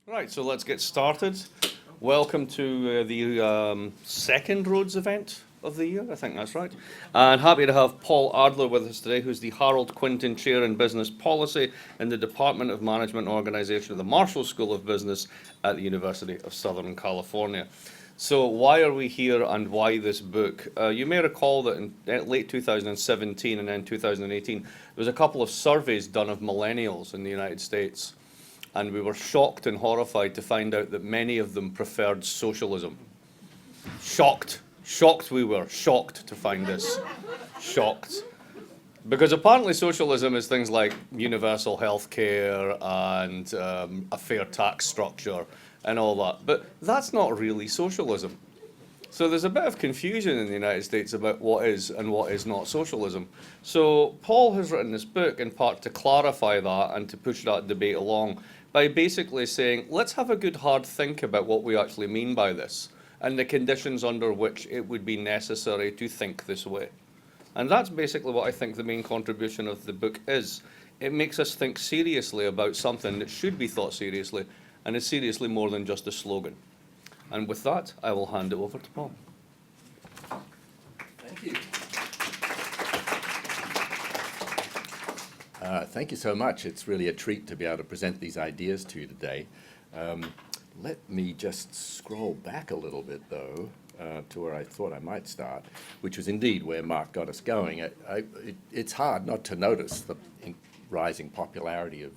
Right, so let's get started. Welcome to the second Rhodes event of the year, I think that's right. And happy to have Paul Adler with us today, who's the Harold Quinton Chair in Business Policy in the Department of Management and Organization of the Marshall School of Business at the University of Southern California. So why are we here and why this book? You may recall that in late 2017 and then 2018, there was a couple of surveys done of millennials in the United States. And we were shocked and horrified to find out that many of them preferred socialism. Shocked we were, shocked to find this, shocked. Because apparently socialism is things like universal health care and a fair tax structure and all that. But that's not really socialism. So there's a bit of confusion in the United States about what is and what is not socialism. So Paul has written this book in part to clarify that and to push that debate along by basically saying, let's have a good hard think about what we actually mean by this and the conditions under which it would be necessary to think this way. And that's basically what I think the main contribution of the book is. It makes us think seriously about something that should be thought seriously and is seriously more than just a slogan. And with that, I will hand it over to Paul. Thank you. Thank you so much. It's really a treat to be able to present these ideas to you today. Let me just scroll back a little bit, though, to where I thought I might start, which was indeed where Mark got us going. It's hard not to notice the rising popularity of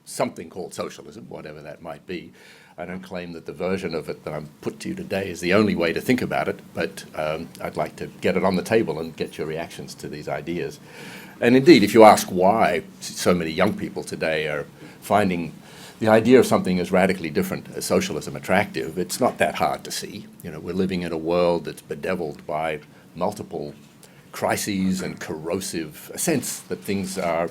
something called socialism, whatever that might be. I don't claim that the version of it that I'm put to you today is the only way to think about it, but I'd like to get it on the table and get your reactions to these ideas. And indeed, if you ask why so many young people today are finding the idea of something as radically different as socialism attractive, it's not that hard to see. You know, we're living in a world that's bedeviled by multiple crises and corrosive, a sense that things are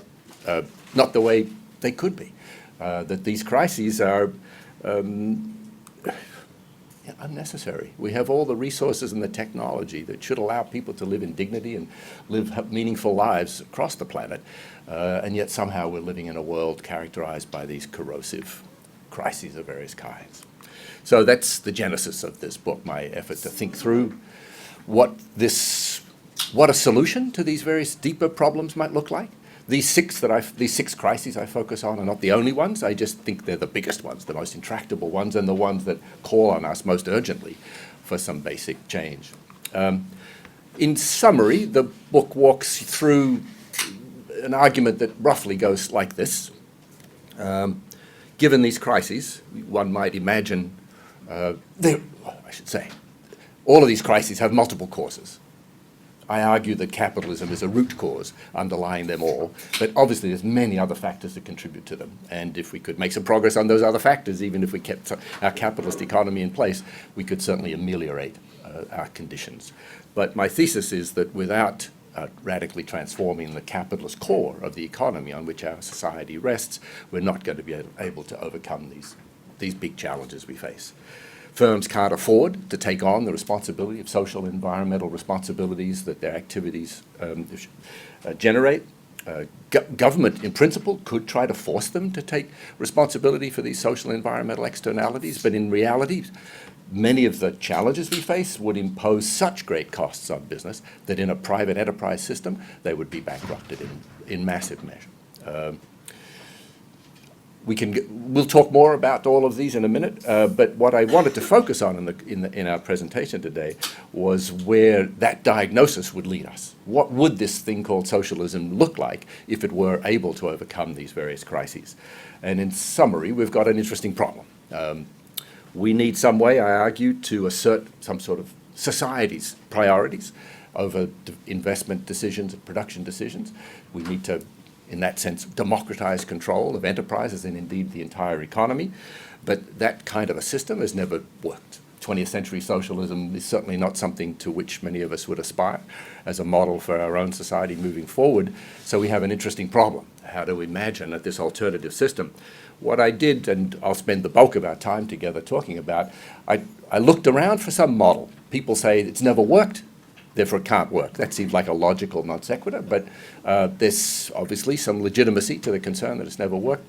not the way they could be, that these crises are unnecessary. We have all the resources and the technology that should allow people to live in dignity and live meaningful lives across the planet, and yet somehow we're living in a world characterized by these corrosive crises of various kinds. So that's the genesis of this book, my effort to think through what a solution to these various deeper problems might look like. These six crises I focus on are not the only ones. I just think they're the biggest ones, the most intractable ones, and the ones that call on us most urgently for some basic change. In summary, the book walks through an argument that roughly goes like this. Given these crises, one might imagine, all of these crises have multiple causes. I argue that capitalism is a root cause underlying them all, but obviously there's many other factors that contribute to them. And if we could make some progress on those other factors, even if we kept our capitalist economy in place, we could certainly ameliorate our conditions. But my thesis is that without radically transforming the capitalist core of the economy on which our society rests, we're not going to be able to overcome these big challenges we face. Firms can't afford to take on the responsibility of social and environmental responsibilities that their activities generate. Government, in principle, could try to force them to take responsibility for these social and environmental externalities, but in reality, many of the challenges we face would impose such great costs on business that in a private enterprise system, they would be bankrupted in massive measure. We'll talk more about all of these in a minute, but what I wanted to focus on in our presentation today was where that diagnosis would lead us. What would this thing called socialism look like if it were able to overcome these various crises? And in summary, we've got an interesting problem. We need some way, I argue, to assert some sort of society's priorities over investment decisions and production decisions. We need to, in that sense, democratize control of enterprises and indeed the entire economy. But that kind of a system has never worked. 20th century socialism is certainly not something to which many of us would aspire as a model for our own society moving forward. So we have an interesting problem, how to imagine that this alternative system. What I did, and I'll spend the bulk of our time together talking about, I looked around for some model. People say it's never worked. therefore it can't work. That seems like a logical non sequitur, but there's obviously some legitimacy to the concern that it's never worked.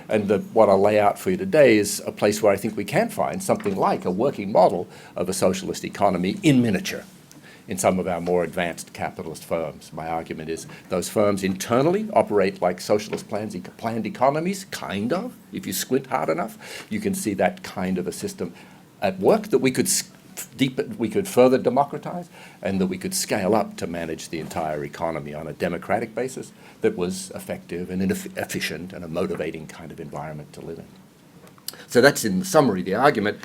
And what I'll lay out for you today is a place where I think we can find something like a working model of a socialist economy in miniature in some of our more advanced capitalist firms. My argument is those firms internally operate like socialist planned economies, kind of. If you squint hard enough, you can see that kind of a system at work that we could deepen, we could further democratize, and that we could scale up to manage the entire economy on a democratic basis that was effective and efficient and a motivating kind of environment to live in. So that's in summary the argument.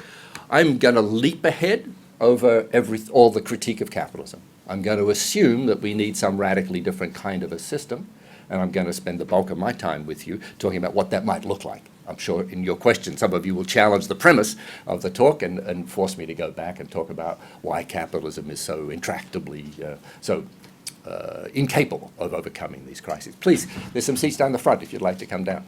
I'm going to leap ahead over all the critique of capitalism. I'm going to assume that we need some radically different kind of a system, and I'm going to spend the bulk of my time with you talking about what that might look like. I'm sure in your question some of you will challenge the premise of the talk and force me to go back and talk about why capitalism is so intractably, incapable of overcoming these crises. Please, there's some seats down the front if you'd like to come down.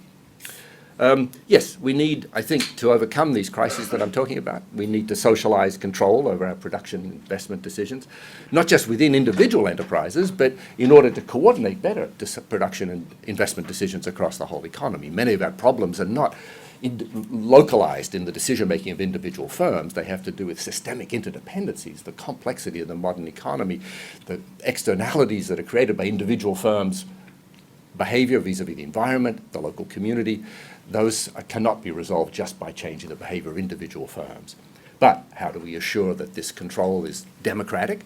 Yes, we need, I think, to overcome these crises that I'm talking about, we need to socialize control over our production and investment decisions, not just within individual enterprises, but in order to coordinate better production and investment decisions across the whole economy. Many of our problems are not localized in the decision-making of individual firms. They have to do with systemic interdependencies, the complexity of the modern economy, the externalities that are created by individual firms' behavior vis-à-vis the environment, the local community. Those cannot be resolved just by changing the behavior of individual firms. But how do we assure that this control is democratic?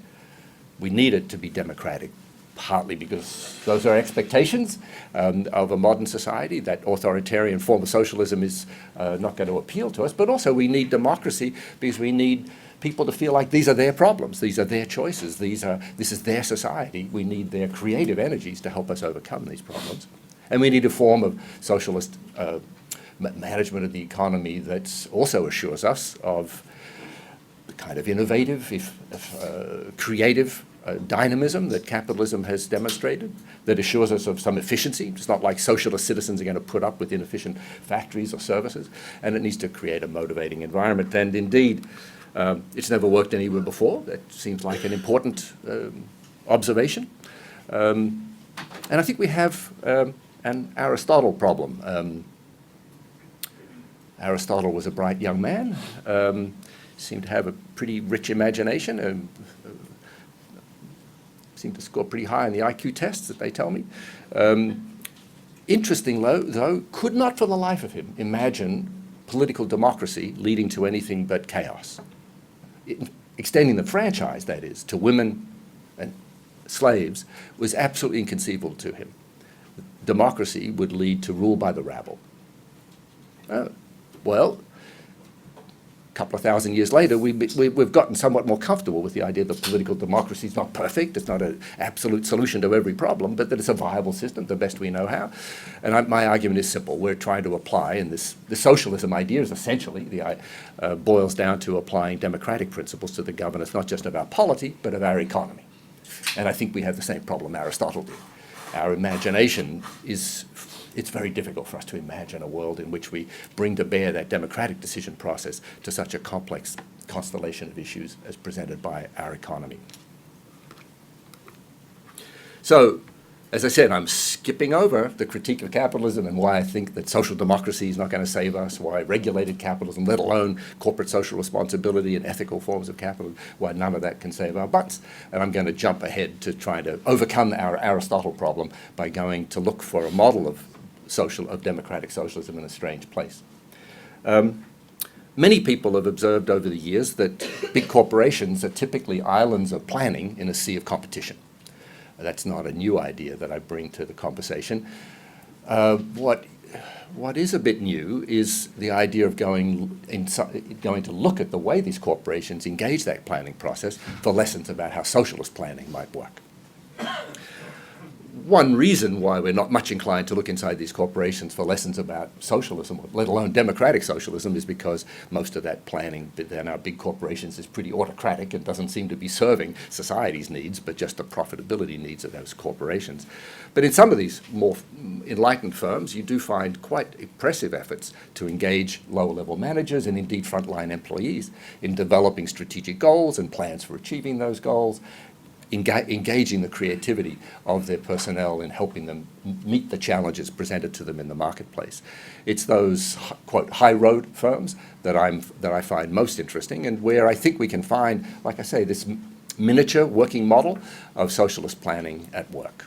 We need it to be democratic, partly because those are expectations of a modern society, that authoritarian form of socialism is not going to appeal to us, but also we need democracy because we need people to feel like these are their problems, these are their choices, this is their society. We need their creative energies to help us overcome these problems. And we need a form of socialist management of the economy that also assures us of the kind of innovative, creative dynamism that capitalism has demonstrated, that assures us of some efficiency. It's not like socialist citizens are going to put up with inefficient factories or services, and it needs to create a motivating environment. And indeed, it's never worked anywhere before. That seems like an important observation. And I think we have an Aristotle problem. Aristotle was a bright young man, seemed to have a pretty rich imagination, seemed to score pretty high in the IQ tests that they tell me. Interesting, though, could not for the life of him imagine political democracy leading to anything but chaos. Extending the franchise, that is, to women and slaves was absolutely inconceivable to him. Democracy would lead to rule by the rabble. Well, a couple of thousand years later, we've gotten somewhat more comfortable with the idea that political democracy is not perfect, it's not an absolute solution to every problem, but that it's a viable system, the best we know how. And my argument is simple. We're trying to apply, and the socialism idea is essentially, boils down to applying democratic principles to the governance, not just of our polity, but of our economy. And I think we have the same problem Aristotle did. Our imagination it's very difficult for us to imagine a world in which we bring to bear that democratic decision process to such a complex constellation of issues as presented by our economy. So, as I said, I'm skipping over the critique of capitalism and why I think that social democracy is not going to save us, why regulated capitalism, let alone corporate social responsibility and ethical forms of capitalism, why none of that can save our butts. And I'm going to jump ahead to try to overcome our Aristotle problem by going to look for a model of democratic socialism in a strange place. Many people have observed over the years that big corporations are typically islands of planning in a sea of competition. That's not a new idea that I bring to the conversation. What is a bit new is the idea of going to look at the way these corporations engage that planning process for lessons about how socialist planning might work. One reason why we're not much inclined to look inside these corporations for lessons about socialism, let alone democratic socialism, is because most of that planning in our big corporations is pretty autocratic and doesn't seem to be serving society's needs, but just the profitability needs of those corporations. But in some of these more enlightened firms, you do find quite impressive efforts to engage lower-level managers and indeed frontline employees in developing strategic goals and plans for achieving those goals, engaging the creativity of their personnel in helping them meet the challenges presented to them in the marketplace. It's those, quote, high road firms that I find most interesting, and where I think we can find, like I say, this miniature working model of socialist planning at work.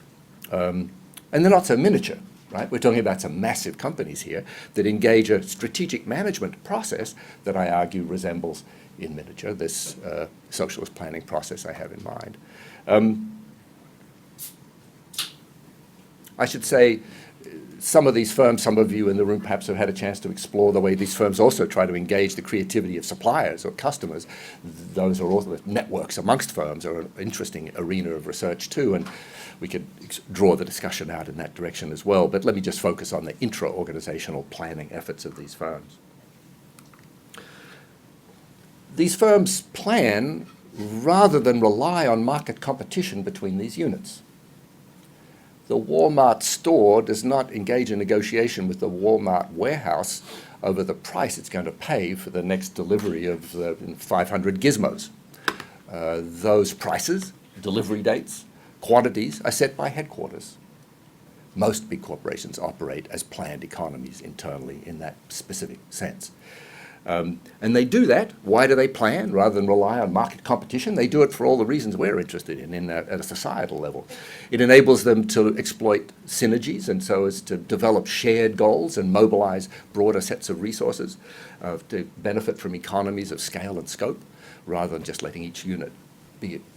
And they're not so miniature, right? We're talking about some massive companies here that engage a strategic management process that I argue resembles in miniature this socialist planning process I have in mind. I should say some of these firms, some of you in the room perhaps have had a chance to explore the way these firms also try to engage the creativity of suppliers or customers. Those are also networks amongst firms are an interesting arena of research too, and we could draw the discussion out in that direction as well. But let me just focus on the intra-organizational planning efforts of these firms. These firms plan rather than rely on market competition between these units. The Walmart store does not engage in negotiation with the Walmart warehouse over the price it's going to pay for the next delivery of the 500 gizmos. Those prices, delivery dates, quantities are set by headquarters. Most big corporations operate as planned economies internally in that specific sense. And they do that. Why do they plan rather than rely on market competition? They do it for all the reasons we're interested in at a societal level. It enables them to exploit synergies and so as to develop shared goals and mobilize broader sets of resources to benefit from economies of scale and scope rather than just letting each unit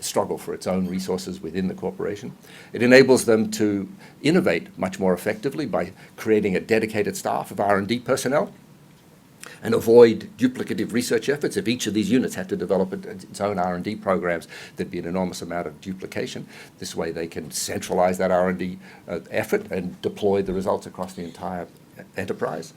struggle for its own resources within the corporation. It enables them to innovate much more effectively by creating a dedicated staff of R&D personnel and avoid duplicative research efforts. If each of these units had to develop its own R&D programs, there'd be an enormous amount of duplication. This way they can centralize that R&D effort and deploy the results across the entire enterprise.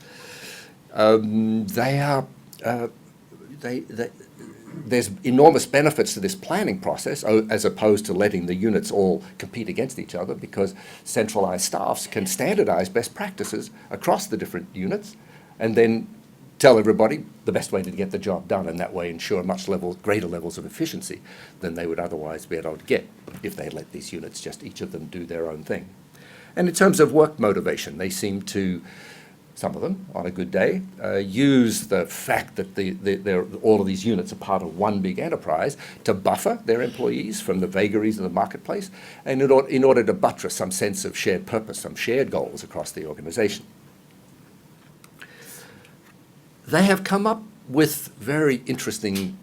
There's enormous benefits to this planning process as opposed to letting the units all compete against each other, because centralized staffs can standardize best practices across the different units and then tell everybody the best way to get the job done, and that way ensure much greater levels of efficiency than they would otherwise be able to get if they let these units just each of them do their own thing. And in terms of work motivation, they seem to, some of them on a good day, use the fact that all of these units are part of one big enterprise to buffer their employees from the vagaries of the marketplace, and in order to buttress some sense of shared purpose, some shared goals across the organization. They have come up with very interesting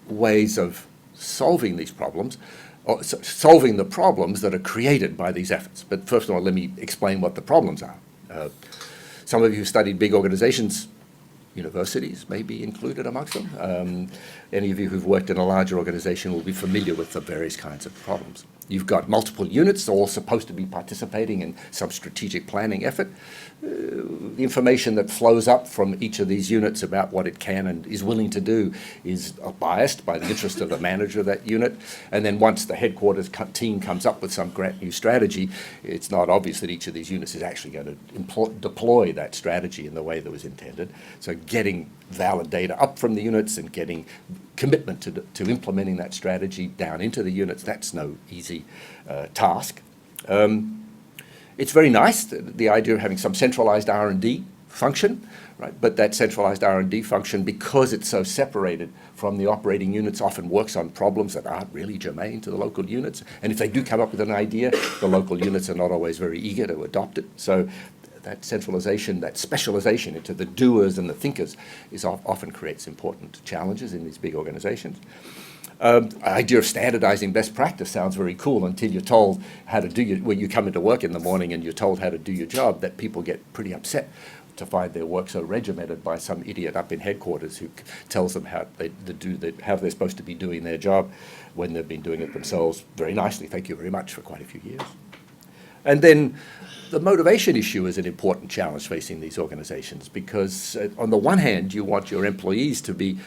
ways of solving these problems, or solving the problems that are created by these efforts. But first of all, let me explain what the problems are. Some of you who studied big organizations, universities may be included amongst them. Any of you who've worked in a larger organization will be familiar with the various kinds of problems. You've got multiple units all supposed to be participating in some strategic planning effort. The information that flows up from each of these units about what it can and is willing to do is biased by the interest of the manager of that unit. And then once the headquarters team comes up with some great new strategy, it's not obvious that each of these units is actually going to deploy that strategy in the way that was intended. So getting valid data up from the units and getting commitment to implementing that strategy down into the units, that's no easy task. It's very nice, the idea of having some centralized R&D function, right? But that centralized R&D function, because it's so separated from the operating units, often works on problems that aren't really germane to the local units. And if they do come up with an idea, the local units are not always very eager to adopt it. So that centralization, that specialization into the doers and the thinkers often creates important challenges in these big organizations. Idea of standardizing best practice sounds very cool until you're told how to do when you come into work in the morning and you're told how to do your job, that people get pretty upset to find their work so regimented by some idiot up in headquarters who tells them how they're supposed to be doing their job when they've been doing it themselves very nicely, thank you very much, for quite a few years. And then the motivation issue is an important challenge facing these organizations, because on the one hand, you want your employees to be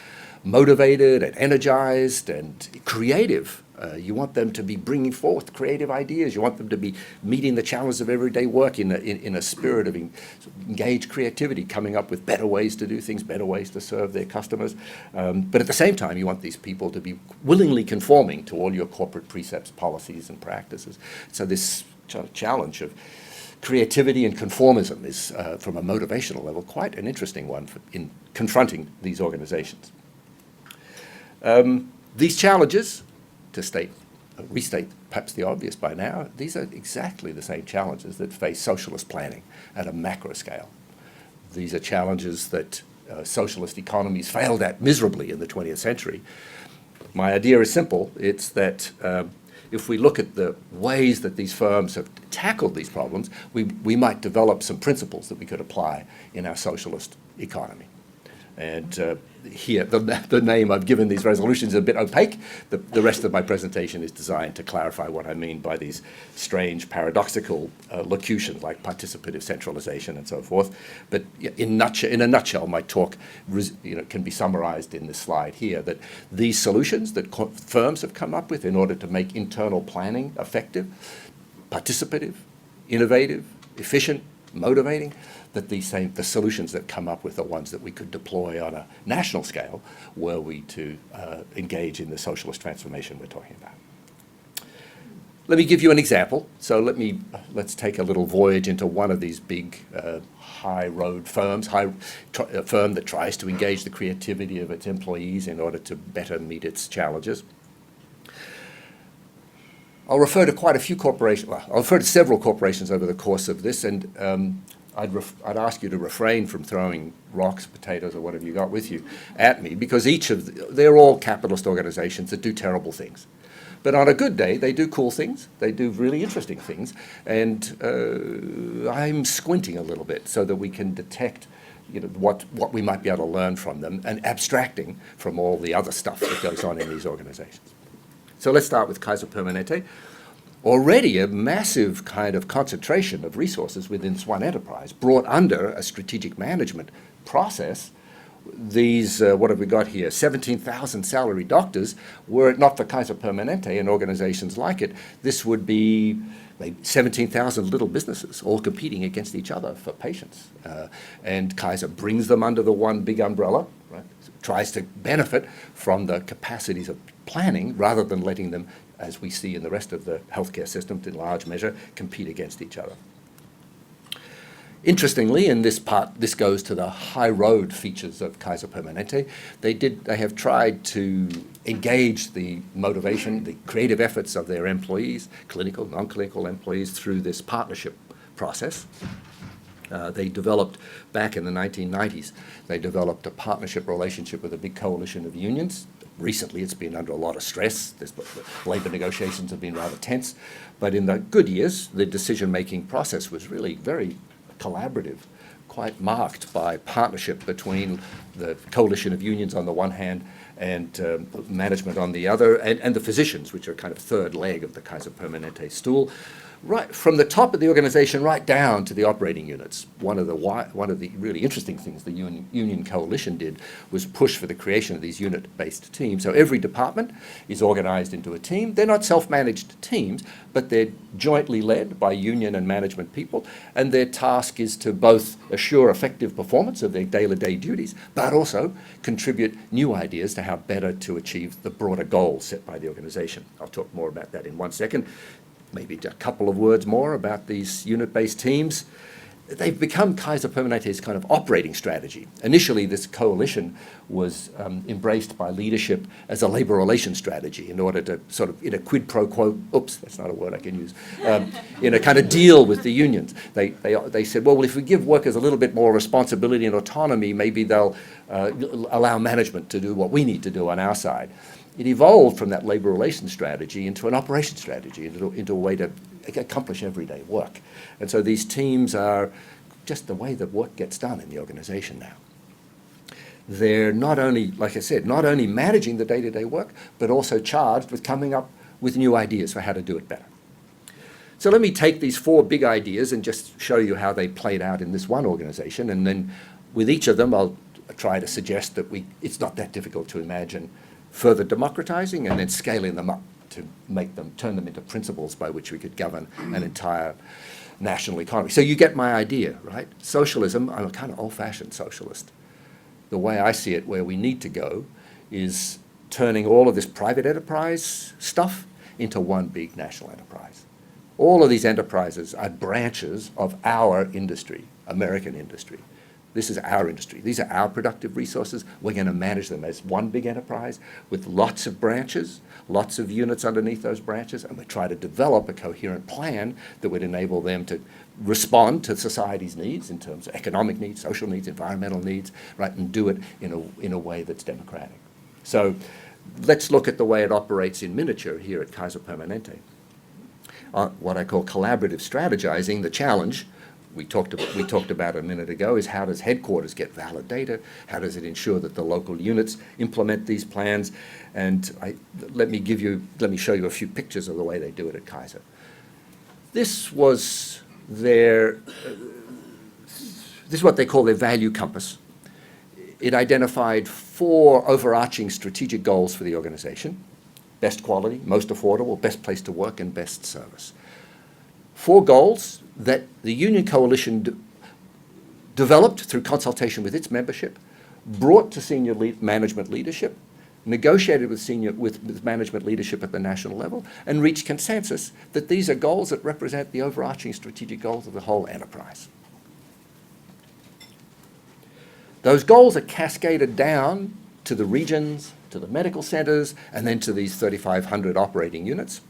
motivated and energized and creative. You want them to be bringing forth creative ideas. You want them to be meeting the challenges of everyday work in a spirit of engaged creativity, coming up with better ways to do things, better ways to serve their customers. But at the same time, you want these people to be willingly conforming to all your corporate precepts, policies, and practices. So this challenge of creativity and conformism is, from a motivational level, quite an interesting one in confronting these organizations. These challenges, to restate perhaps the obvious by now, these are exactly the same challenges that face socialist planning at a macro scale. These are challenges that socialist economies failed at miserably in the 20th century. My idea is simple. It's that if we look at the ways that these firms have tackled these problems, we might develop some principles that we could apply in our socialist economy. And here, the name I've given these resolutions is a bit opaque. The rest of my presentation is designed to clarify what I mean by these strange, paradoxical locutions like participative centralization and so forth. But in a nutshell, my talk can be summarized in this slide here, that these solutions that firms have come up with in order to make internal planning effective, participative, innovative, efficient, motivating, that the solutions that come up with are ones that we could deploy on a national scale were we to engage in the socialist transformation we're talking about. Let me give you an example. So let's take a little voyage into one of these big high road firms, a firm that tries to engage the creativity of its employees in order to better meet its challenges. I'll refer to quite a few corporations. Well, I'll refer to several corporations over the course of this, and I'd ask you to refrain from throwing rocks, potatoes, or whatever you got with you at me, because they're all capitalist organizations that do terrible things. But on a good day, they do cool things. They do really interesting things, and I'm squinting a little bit so that we can detect what we might be able to learn from them, and abstracting from all the other stuff that goes on in these organizations. So let's start with Kaiser Permanente. Already a massive kind of concentration of resources within this one enterprise, brought under a strategic management process. These, what have we got here, 17,000 salary doctors. Were it not for Kaiser Permanente and organizations like it, this would be maybe 17,000 little businesses all competing against each other for patients. And Kaiser brings them under the one big umbrella, right? Tries to benefit from the capacities of planning rather than letting them, as we see in the rest of the healthcare system, in large measure, compete against each other. Interestingly, in this part, this goes to the high road features of Kaiser Permanente. They have tried to engage the motivation, the creative efforts of their employees, clinical, non-clinical employees, through this partnership process. They developed, back in the 1990s, they developed a partnership relationship with a big coalition of unions. Recently, it's been under a lot of stress. Labor negotiations have been rather tense. But in the good years, the decision-making process was really very collaborative, quite marked by partnership between the coalition of unions on the one hand and management on the other, and the physicians, which are kind of third leg of the Kaiser Permanente stool. Right from the top of the organization right down to the operating units. One of the really interesting things the union coalition did was push for the creation of these unit-based teams. So every department is organized into a team. They're not self-managed teams, but they're jointly led by union and management people, and their task is to both assure effective performance of their day-to-day duties, but also contribute new ideas to how better to achieve the broader goals set by the organization. I'll talk more about that in 1 second. Maybe a couple of words more about these unit-based teams. They've become Kaiser Permanente's kind of operating strategy. Initially, this coalition was embraced by leadership as a labor relations strategy in order to sort of, in a quid pro quo, oops, that's not a word I can use, in a kind of deal with the unions. They said, well, if we give workers a little bit more responsibility and autonomy, maybe they'll allow management to do what we need to do on our side. It evolved from that labor relations strategy into an operation strategy, into a way to accomplish everyday work. And so these teams are just the way that work gets done in the organization now. They're not only, like I said, not only managing the day-to-day work, but also charged with coming up with new ideas for how to do it better. So let me take these 4 big ideas and just show you how they played out in this one organization, and then with each of them I'll try to suggest that it's not that difficult to imagine further democratizing and then scaling them up to turn them into principles by which we could govern an entire national economy. So you get my idea, right? Socialism, I'm a kind of old-fashioned socialist. The way I see it, where we need to go, is turning all of this private enterprise stuff into one big national enterprise. All of these enterprises are branches of our industry, American industry. This is our industry. These are our productive resources. We're going to manage them as one big enterprise with lots of branches, lots of units underneath those branches, and we try to develop a coherent plan that would enable them to respond to society's needs in terms of economic needs, social needs, environmental needs, right, and do it in a way that's democratic. So let's look at the way it operates in miniature here at Kaiser Permanente. What I call collaborative strategizing, the challenge we talked about a minute ago is how does headquarters get valid data? How does it ensure that the local units implement these plans? And let me show you a few pictures of the way they do it at Kaiser. This was this is what they call their value compass. It identified 4 overarching strategic goals for the organization: best quality, most affordable, best place to work, and best service. 4 goals that the Union Coalition developed through consultation with its membership, brought to senior management leadership, negotiated with management leadership at the national level, and reached consensus that these are goals that represent the overarching strategic goals of the whole enterprise. Those goals are cascaded down to the regions, to the medical centers, and then to these 3,500 operating units.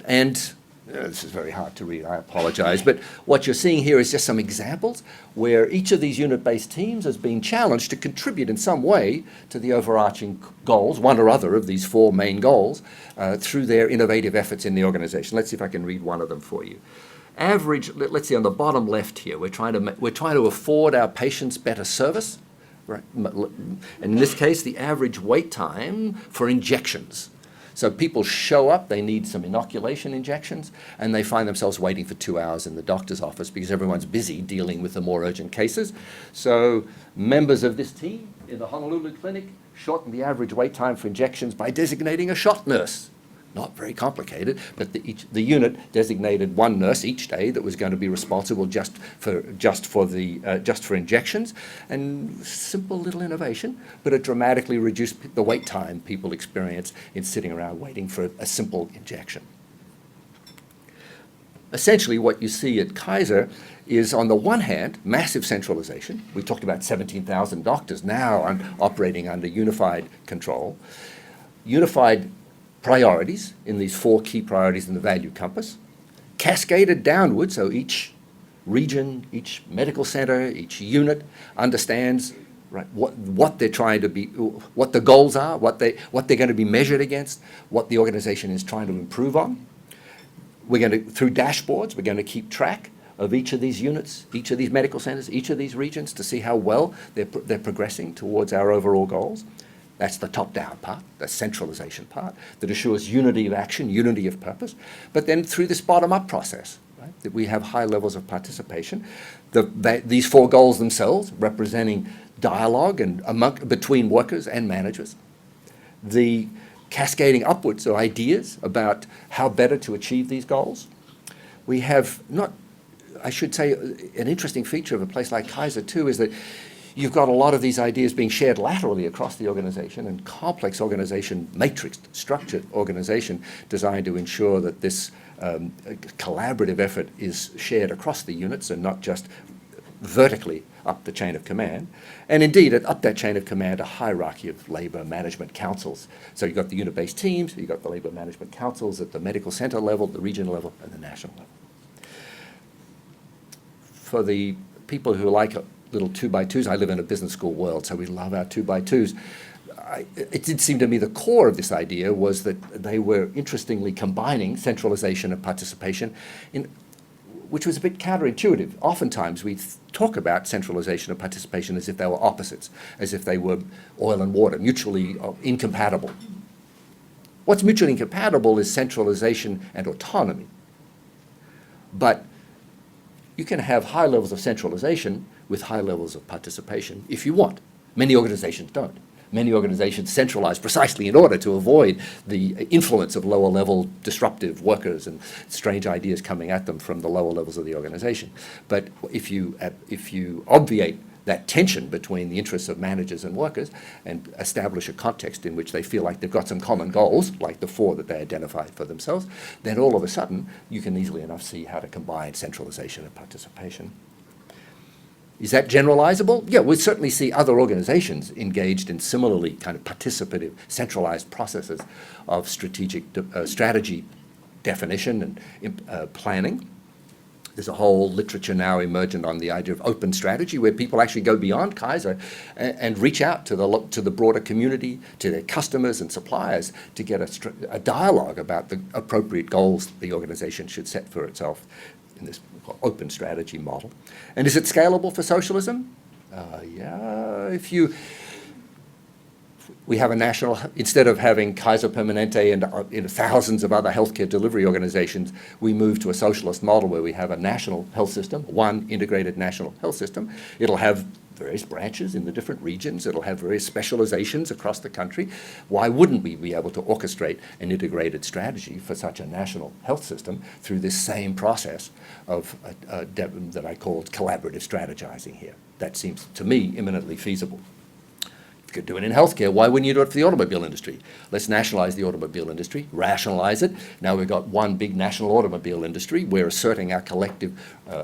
And this is very hard to read, I apologize, but what you're seeing here is just some examples where each of these unit-based teams has been challenged to contribute in some way to the overarching goals, one or other of these 4 main goals, through their innovative efforts in the organization. Let's see if I can read one of them for you. Average, let's see on the bottom left here, we're trying to afford our patients better service, right? And in this case, the average wait time for injections. So people show up, they need some inoculation injections, and they find themselves waiting for 2 hours in the doctor's office because everyone's busy dealing with the more urgent cases. So members of this team in the Honolulu clinic shortened the average wait time for injections by designating a shot nurse. Not very complicated, but the unit designated one nurse each day that was going to be responsible just for injections, and simple little innovation, but it dramatically reduced the wait time people experience in sitting around waiting for a simple injection. Essentially, what you see at Kaiser is, on the one hand, massive centralization. We talked about 17,000 doctors now operating under unified control, unified priorities in these 4 key priorities in the value compass, cascaded downward, so each region, each medical center, each unit understands, right, what they're trying to be, what the goals are, what they're going to be measured against, what the organization is trying to improve on. We're going to, through dashboards, we're going to keep track of each of these units, each of these medical centers, each of these regions, to see how well they're progressing towards our overall goals. That's the top-down part, the centralization part, that assures unity of action, unity of purpose. But then through this bottom-up process, right, that we have high levels of participation, these 4 goals themselves representing dialogue and between workers and managers, the cascading upwards of ideas about how better to achieve these goals. We have I should say, an interesting feature of a place like Kaiser too is that you've got a lot of these ideas being shared laterally across the organization, and complex organization, matrixed, structured organization designed to ensure that this collaborative effort is shared across the units and not just vertically up the chain of command. And indeed, up that chain of command, a hierarchy of labor management councils. So you've got the unit-based teams, you've got the labor management councils at the medical center level, the regional level, and the national level. For the people who like little 2x2s. I live in a business school world, so we love our 2x2s. It did seem to me the core of this idea was that they were interestingly combining centralization and participation, which was a bit counterintuitive. Oftentimes we talk about centralization and participation as if they were opposites, as if they were oil and water, mutually incompatible. What's mutually incompatible is centralization and autonomy. But you can have high levels of centralization with high levels of participation if you want. Many organizations don't. Many organizations centralize precisely in order to avoid the influence of lower level disruptive workers and strange ideas coming at them from the lower levels of the organization. But if you obviate that tension between the interests of managers and workers and establish a context in which they feel like they've got some common goals, like the four that they identified for themselves, then all of a sudden you can easily enough see how to combine centralization and participation. Is that generalizable? Yeah, we certainly see other organizations engaged in similarly kind of participative, centralized processes of strategy definition and planning. There's a whole literature now emergent on the idea of open strategy, where people actually go beyond Kaiser and reach out to the broader community, to their customers and suppliers, to get a dialogue about the appropriate goals the organization should set for itself in this open strategy model. And is it scalable for socialism? Yeah, we have a national, instead of having Kaiser Permanente and thousands of other healthcare delivery organizations, we move to a socialist model where we have a national health system, one integrated national health system. It'll have various branches in the different regions. It'll have various specializations across the country. Why wouldn't we be able to orchestrate an integrated strategy for such a national health system through this same process of that I called collaborative strategizing here? That seems to me eminently feasible. If you could do it in healthcare, why wouldn't you do it for the automobile industry? Let's nationalize the automobile industry, rationalize it. Now we've got one big national automobile industry. We're asserting our collective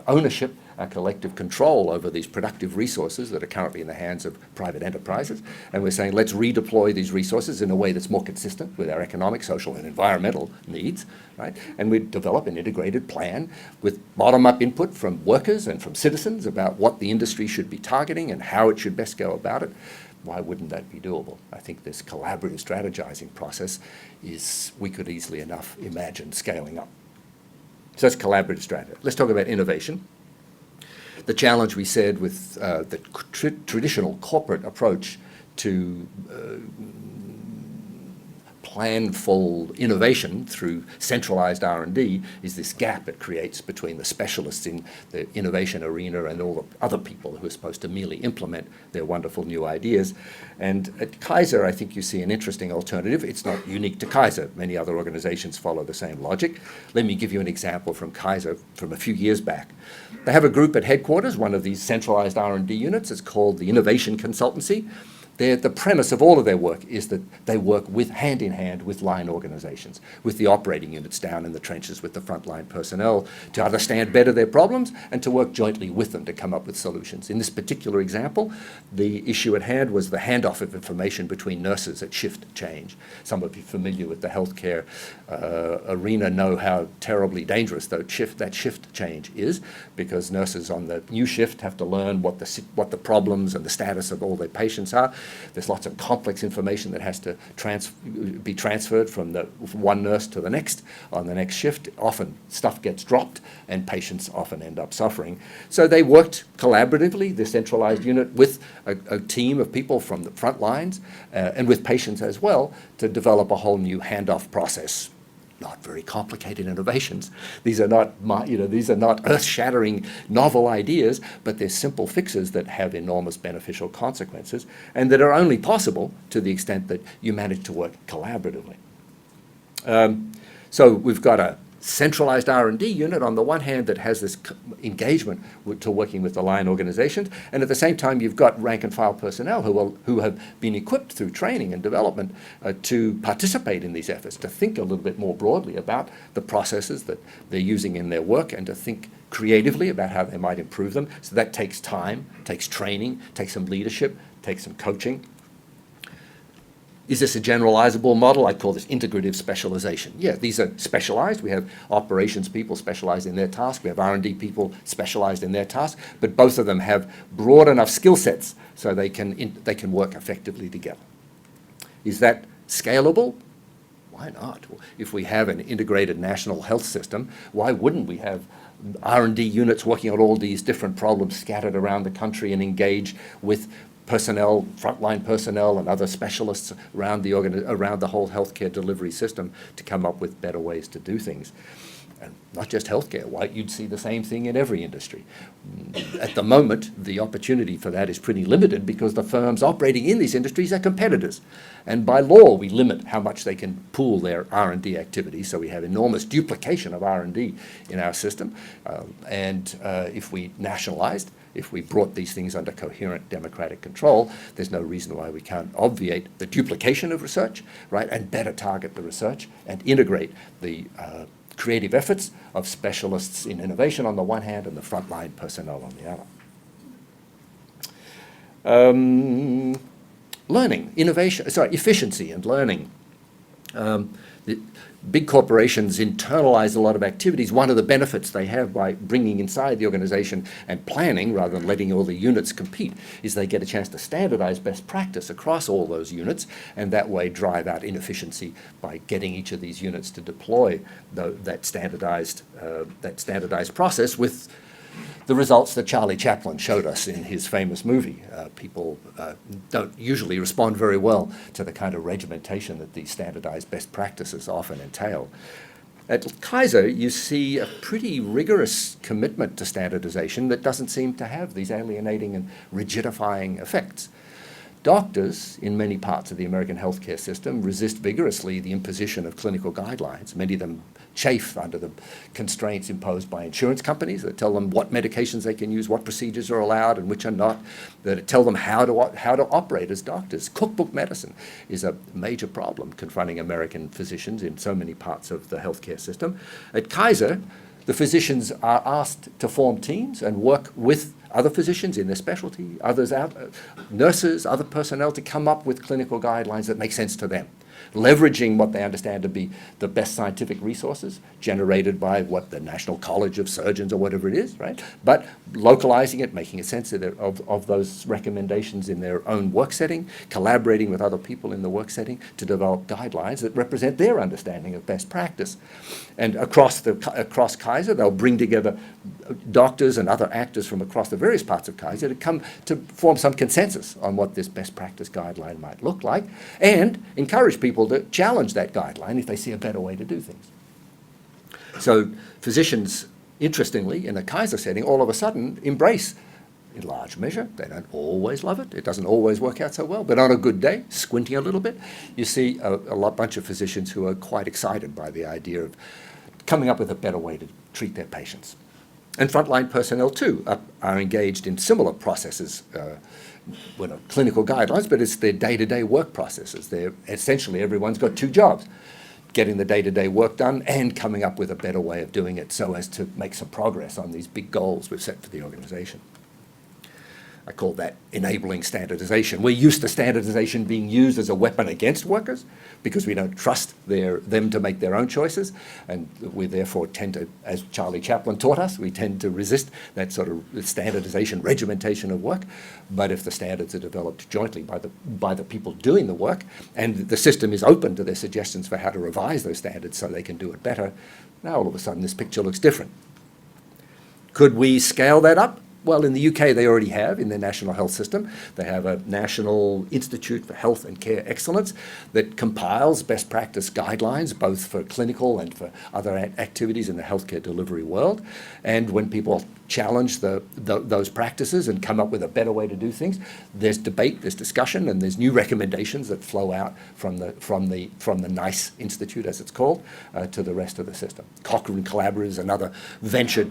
ownership, our collective control over these productive resources that are currently in the hands of private enterprises. And we're saying, let's redeploy these resources in a way that's more consistent with our economic, social, and environmental needs, right? And we develop an integrated plan with bottom-up input from workers and from citizens about what the industry should be targeting and how it should best go about it. Why wouldn't that be doable? I think this collaborative strategizing process we could easily enough imagine scaling up. So that's collaborative strategy. Let's talk about innovation. The challenge, we said, with the traditional corporate approach to planful innovation through centralized R&D is this gap it creates between the specialists in the innovation arena and all the other people who are supposed to merely implement their wonderful new ideas. And at Kaiser, I think you see an interesting alternative. It's not unique to Kaiser. Many other organizations follow the same logic. Let me give you an example from Kaiser from a few years back. They have a group at headquarters, one of these centralized R&D units. It's called the Innovation Consultancy. The premise of all of their work is that they work hand in hand with line organizations, with the operating units down in the trenches, with the frontline personnel, to understand better their problems and to work jointly with them to come up with solutions. In this particular example, the issue at hand was the handoff of information between nurses at shift change. Some of you familiar with the healthcare arena know how terribly dangerous that shift change is, because nurses on the new shift have to learn what the problems and the status of all their patients are. There's lots of complex information that has to be transferred from one nurse to the next on the next shift. Often stuff gets dropped and patients often end up suffering. So they worked collaboratively, the centralized unit, with a team of people from the front lines and with patients as well, to develop a whole new handoff process. Not very complicated innovations. These are not earth-shattering novel ideas, but they're simple fixes that have enormous beneficial consequences and that are only possible to the extent that you manage to work collaboratively. So we've got a centralized R&D unit on the one hand that has this engagement to working with the line organizations, and at the same time you've got rank and file personnel who have been equipped through training and development to participate in these efforts, to think a little bit more broadly about the processes that they're using in their work and to think creatively about how they might improve them. So that takes time, takes training, takes some leadership, takes some coaching. Is this a generalizable model? I call this integrative specialization. Yeah, these are specialized. We have operations people specialized in their task. We have R&D people specialized in their task. But both of them have broad enough skill sets so they can work effectively together. Is that scalable? Why not? If we have an integrated national health system, why wouldn't we have R&D units working on all these different problems scattered around the country and engage with personnel, frontline personnel and other specialists around the whole healthcare delivery system to come up with better ways to do things? And not just healthcare, why you'd see the same thing in every industry. At the moment, the opportunity for that is pretty limited because the firms operating in these industries are competitors. And by law, we limit how much they can pool their R&D activities, so we have enormous duplication of R&D in our system. If we nationalized, if we brought these things under coherent democratic control, there's no reason why we can't obviate the duplication of research, right, and better target the research and integrate the creative efforts of specialists in innovation on the one hand and the frontline personnel on the other. Learning, innovation, efficiency and learning. The big corporations internalize a lot of activities. One of the benefits they have by bringing inside the organization and planning rather than letting all the units compete is they get a chance to standardize best practice across all those units and that way drive out inefficiency by getting each of these units to deploy that standardized process with the results that Charlie Chaplin showed us in his famous movie. People don't usually respond very well to the kind of regimentation that these standardized best practices often entail. At Kaiser, you see a pretty rigorous commitment to standardization that doesn't seem to have these alienating and rigidifying effects. Doctors in many parts of the American healthcare system resist vigorously the imposition of clinical guidelines. Many of them chafe under the constraints imposed by insurance companies that tell them what medications they can use, what procedures are allowed and which are not, that tell them how to operate as doctors. Cookbook medicine is a major problem confronting American physicians in so many parts of the healthcare system. At Kaiser, the physicians are asked to form teams and work with other physicians in their specialty, nurses, other personnel to come up with clinical guidelines that make sense to them, leveraging what they understand to be the best scientific resources generated by what the National College of Surgeons or whatever it is, right? But localizing it, making it sensitive of those recommendations in their own work setting, collaborating with other people in the work setting to develop guidelines that represent their understanding of best practice. And across Kaiser, they'll bring together doctors and other actors from across the various parts of Kaiser to come to form some consensus on what this best practice guideline might look like and encourage people to challenge that guideline if they see a better way to do things. So physicians, interestingly, in a Kaiser setting, all of a sudden embrace, in large measure, they don't always love it, it doesn't always work out so well, but on a good day, squinting a little bit, you see a bunch of physicians who are quite excited by the idea of coming up with a better way to treat their patients. And frontline personnel, too, are engaged in similar processes, clinical guidelines, but it's their day-to-day work processes. Essentially, everyone's got two jobs, getting the day-to-day work done and coming up with a better way of doing it so as to make some progress on these big goals we've set for the organization. I call that enabling standardization. We're used to standardization being used as a weapon against workers because we don't trust them to make their own choices, and we therefore tend to, as Charlie Chaplin taught us, we tend to resist that sort of standardization, regimentation of work. But if the standards are developed jointly by the people doing the work, and the system is open to their suggestions for how to revise those standards so they can do it better, now all of a sudden this picture looks different. Could we scale that up? Well, in the UK, they already have, in their national health system. They have a National Institute for Health and Care Excellence that compiles best practice guidelines, both for clinical and for other activities in the healthcare delivery world. And when people challenge those practices and come up with a better way to do things, there's debate, there's discussion, and there's new recommendations that flow out from the NICE Institute, as it's called, to the rest of the system. Cochrane Collaborative is another venture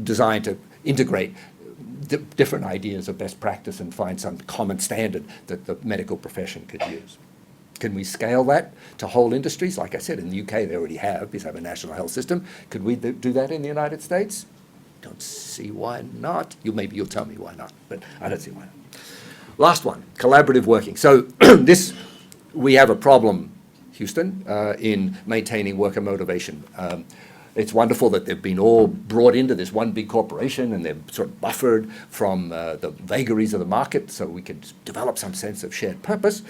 designed to integrate different ideas of best practice and find some common standard that the medical profession could use. Can we scale that to whole industries? Like I said, in the UK they already have, because they have a national health system. Could we do that in the United States? Don't see why not. Maybe you'll tell me why not, but I don't see why not. Last one, collaborative working. So we have a problem, Houston, in maintaining worker motivation. It's wonderful that they've been all brought into this one big corporation and they're sort of buffered from the vagaries of the market so we can develop some sense of shared purpose.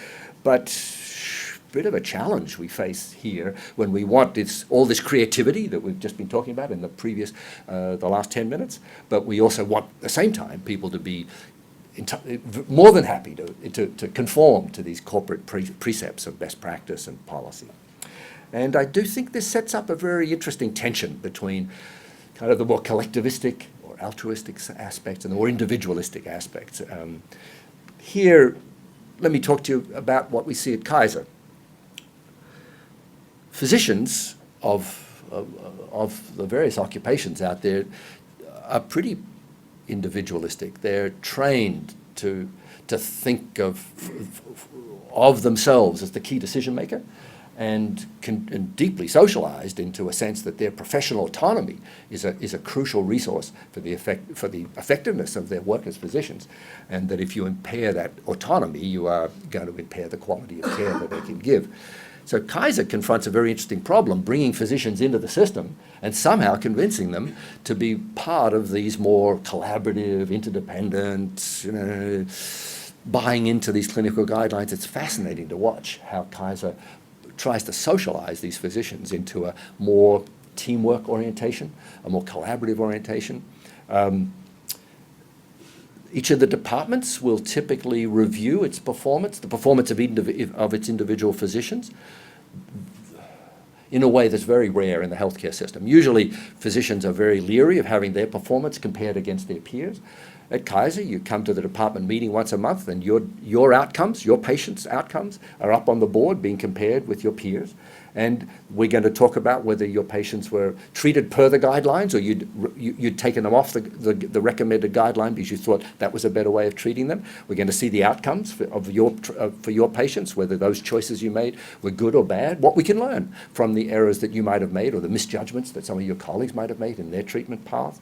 But a bit of a challenge we face here when we want all this creativity that we've just been talking about in the last 10 minutes, but we also want, at the same time, people to be more than happy to conform to these corporate precepts of best practice and policy. And I do think this sets up a very interesting tension between kind of the more collectivistic or altruistic aspects and the more individualistic aspects. Here, let me talk to you about what we see at Kaiser. Physicians of the various occupations out there are pretty individualistic. They're trained to think of themselves as the key decision maker, and deeply socialized into a sense that their professional autonomy is a crucial resource for the effectiveness of their work as physicians, and that if you impair that autonomy, you are going to impair the quality of care that they can give. So Kaiser confronts a very interesting problem, bringing physicians into the system and somehow convincing them to be part of these more collaborative, interdependent, buying into these clinical guidelines. It's fascinating to watch how Kaiser tries to socialize these physicians into a more teamwork orientation, a more collaborative orientation. Each of the departments will typically review its performance, the performance of its individual physicians, in a way that's very rare in the healthcare system. Usually, physicians are very leery of having their performance compared against their peers. At Kaiser, you come to the department meeting once a month, and your outcomes, your patients' outcomes, are up on the board being compared with your peers. And we're going to talk about whether your patients were treated per the guidelines, or you'd taken them off the recommended guideline because you thought that was a better way of treating them. We're going to see the outcomes for your patients, whether those choices you made were good or bad, what we can learn from the errors that you might have made or the misjudgments that some of your colleagues might have made in their treatment path.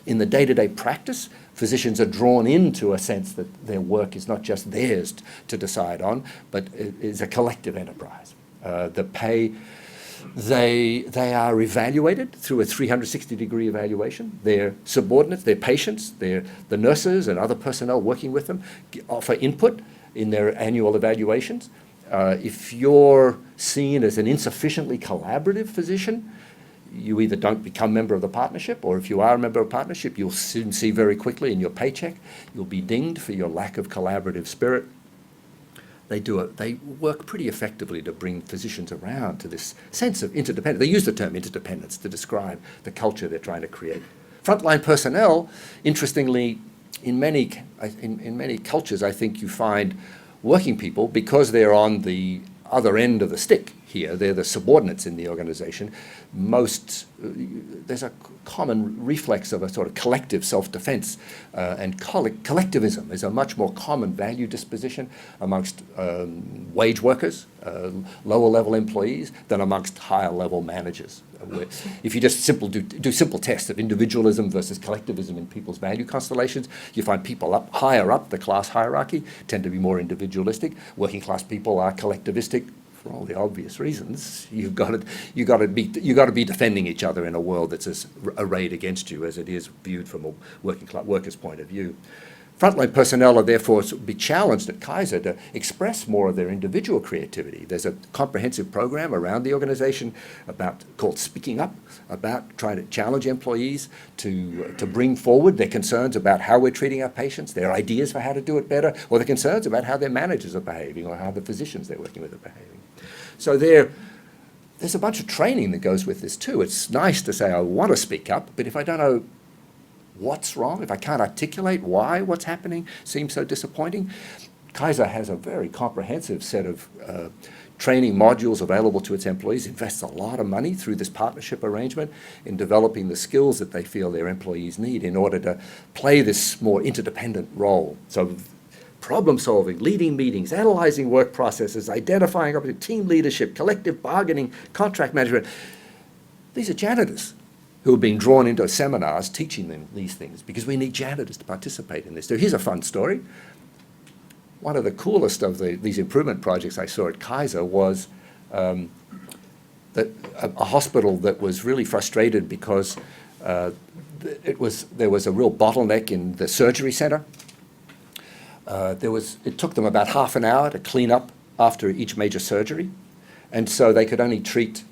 In the day-to-day practice, physicians are drawn into a sense that their work is not just theirs to decide on, but it is a collective enterprise. They are evaluated through a 360-degree evaluation. Their subordinates, their patients, the nurses and other personnel working with them offer input in their annual evaluations. If you're seen as an insufficiently collaborative physician, you either don't become a member of the partnership, or if you are a member of a partnership, you'll soon see very quickly in your paycheck, you'll be dinged for your lack of collaborative spirit. They work pretty effectively to bring physicians around to this sense of interdependence. They use the term interdependence to describe the culture they're trying to create. Frontline personnel, interestingly, in many cultures, I think you find working people, because they're on the other end of the stick here, they're the subordinates in the organization, there's a common reflex of a sort of collective self-defense, and collectivism is a much more common value disposition amongst wage workers, lower-level employees, than amongst higher-level managers. If you just do simple tests of individualism versus collectivism in people's value constellations, you find people higher up the class hierarchy tend to be more individualistic. Working class people are collectivistic. For all the obvious reasons, you've got to be defending each other in a world that's as arrayed against you as it is viewed from a worker's point of view. Frontline personnel are therefore be challenged at Kaiser to express more of their individual creativity. There's a comprehensive program around the organization called Speaking Up, about trying to challenge employees to bring forward their concerns about how we're treating our patients, their ideas for how to do it better, or their concerns about how their managers are behaving or how the physicians they're working with are behaving. So there's a bunch of training that goes with this too. It's nice to say I want to speak up, but if I don't know what's wrong, if I can't articulate why what's happening seems so disappointing, Kaiser has a very comprehensive set of training modules available to its employees, invests a lot of money through this partnership arrangement in developing the skills that they feel their employees need in order to play this more interdependent role. So problem solving, leading meetings, analyzing work processes, identifying team leadership, collective bargaining, contract management. These are janitors who are being drawn into seminars teaching them these things, because we need janitors to participate in this. So here's a fun story. One of the coolest of these improvement projects I saw at Kaiser was that a hospital that was really frustrated because there was a real bottleneck in the surgery center. It took them about half an hour to clean up after each major surgery, and so they could only treat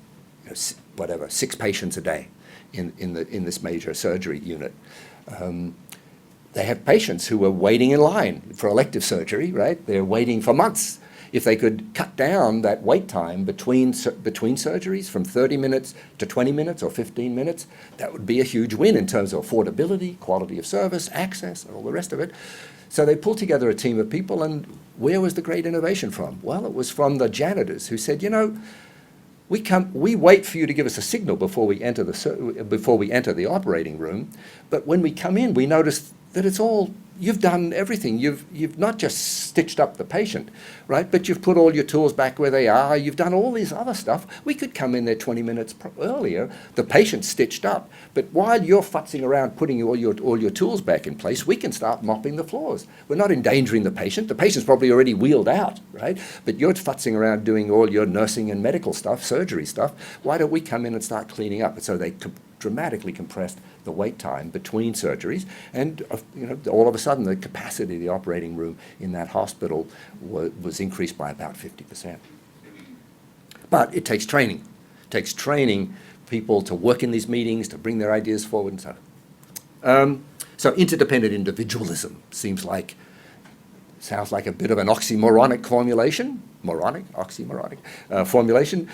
6 patients a day in this major surgery unit. They have patients who are waiting in line for elective surgery, right? They're waiting for months. If they could cut down that wait time between surgeries from 30 minutes to 20 minutes or 15 minutes, that would be a huge win in terms of affordability, quality of service, access, and all the rest of it. So they pulled together a team of people, and where was the great innovation from? Well, it was from the janitors who said, you know, we wait for you to give us a signal before we enter the operating room, but when we come in, we notice that it's all, you've done everything. You've not just stitched up the patient, right? But you've put all your tools back where they are. You've done all this other stuff. We could come in there 20 minutes earlier. The patient's stitched up. But while you're futzing around putting all your tools back in place, we can start mopping the floors. We're not endangering the patient. The patient's probably already wheeled out, right? But you're futzing around doing all your nursing and medical stuff, surgery stuff. Why don't we come in and start cleaning up? And so they dramatically compressed the wait time between surgeries, and all of a sudden the capacity of the operating room in that hospital was increased by about 50%. But it takes training. It takes training people to work in these meetings, to bring their ideas forward and so on. So interdependent individualism sounds like a bit of an oxymoronic formulation. Formulation.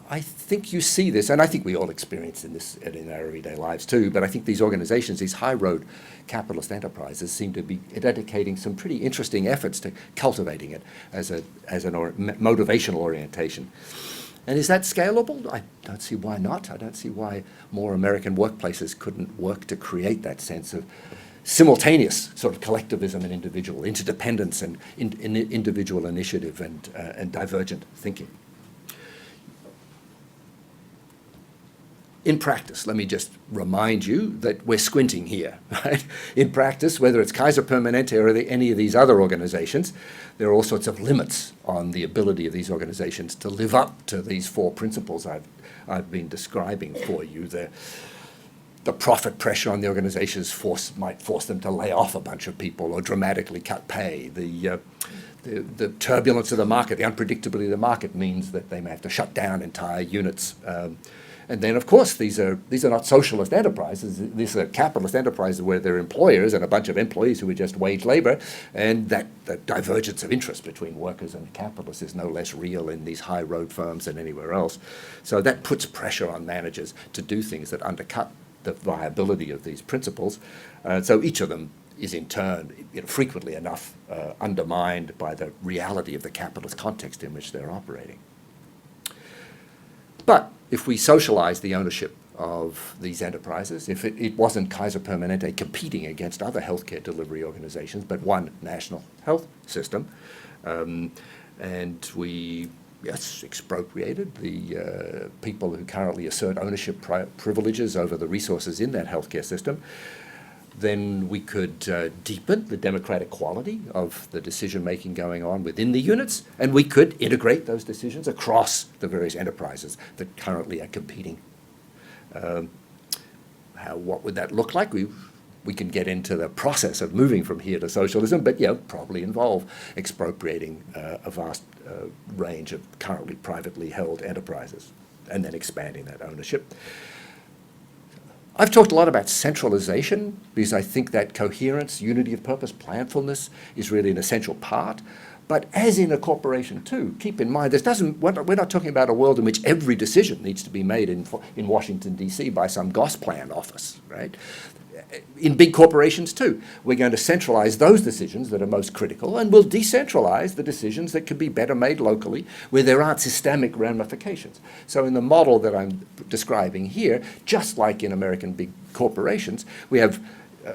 I think you see this, and I think we all experience in our everyday lives too, but I think these organizations, these high-road capitalist enterprises, seem to be dedicating some pretty interesting efforts to cultivating it as an motivational orientation. And is that scalable? I don't see why not. I don't see why more American workplaces couldn't work to create that sense of simultaneous sort of collectivism and individual interdependence and individual initiative and divergent thinking. In practice, let me just remind you that we're squinting here, right? In practice, whether it's Kaiser Permanente or any of these other organizations, there are all sorts of limits on the ability of these organizations to live up to these four principles I've been describing for you. The profit pressure on the organizations might force them to lay off a bunch of people or dramatically cut pay. The turbulence of the market, the unpredictability of the market means that they may have to shut down entire units. And then, of course, these are not socialist enterprises. These are capitalist enterprises where they're employers and a bunch of employees who are just wage labor, and that divergence of interest between workers and capitalists is no less real in these high-road firms than anywhere else. So that puts pressure on managers to do things that undercut the viability of these principles. So each of them is in turn, frequently enough, undermined by the reality of the capitalist context in which they're operating. But if we socialize the ownership of these enterprises, if it wasn't Kaiser Permanente competing against other healthcare delivery organizations, but one national health system, and we, expropriated the people who currently assert ownership privileges over the resources in that healthcare system, then we could deepen the democratic quality of the decision-making going on within the units, and we could integrate those decisions across the various enterprises that currently are competing. What would that look like? We can get into the process of moving from here to socialism, but probably involve expropriating a vast range of currently privately held enterprises and then expanding that ownership. I've talked a lot about centralization because I think that coherence, unity of purpose, planfulness is really an essential part. But as in a corporation too, keep in mind, we're not talking about a world in which every decision needs to be made in Washington, D.C. by some Gosplan office, right? In big corporations too, we're going to centralize those decisions that are most critical, and we'll decentralize the decisions that could be better made locally where there aren't systemic ramifications. So in the model that I'm describing here, just like in American big corporations, we have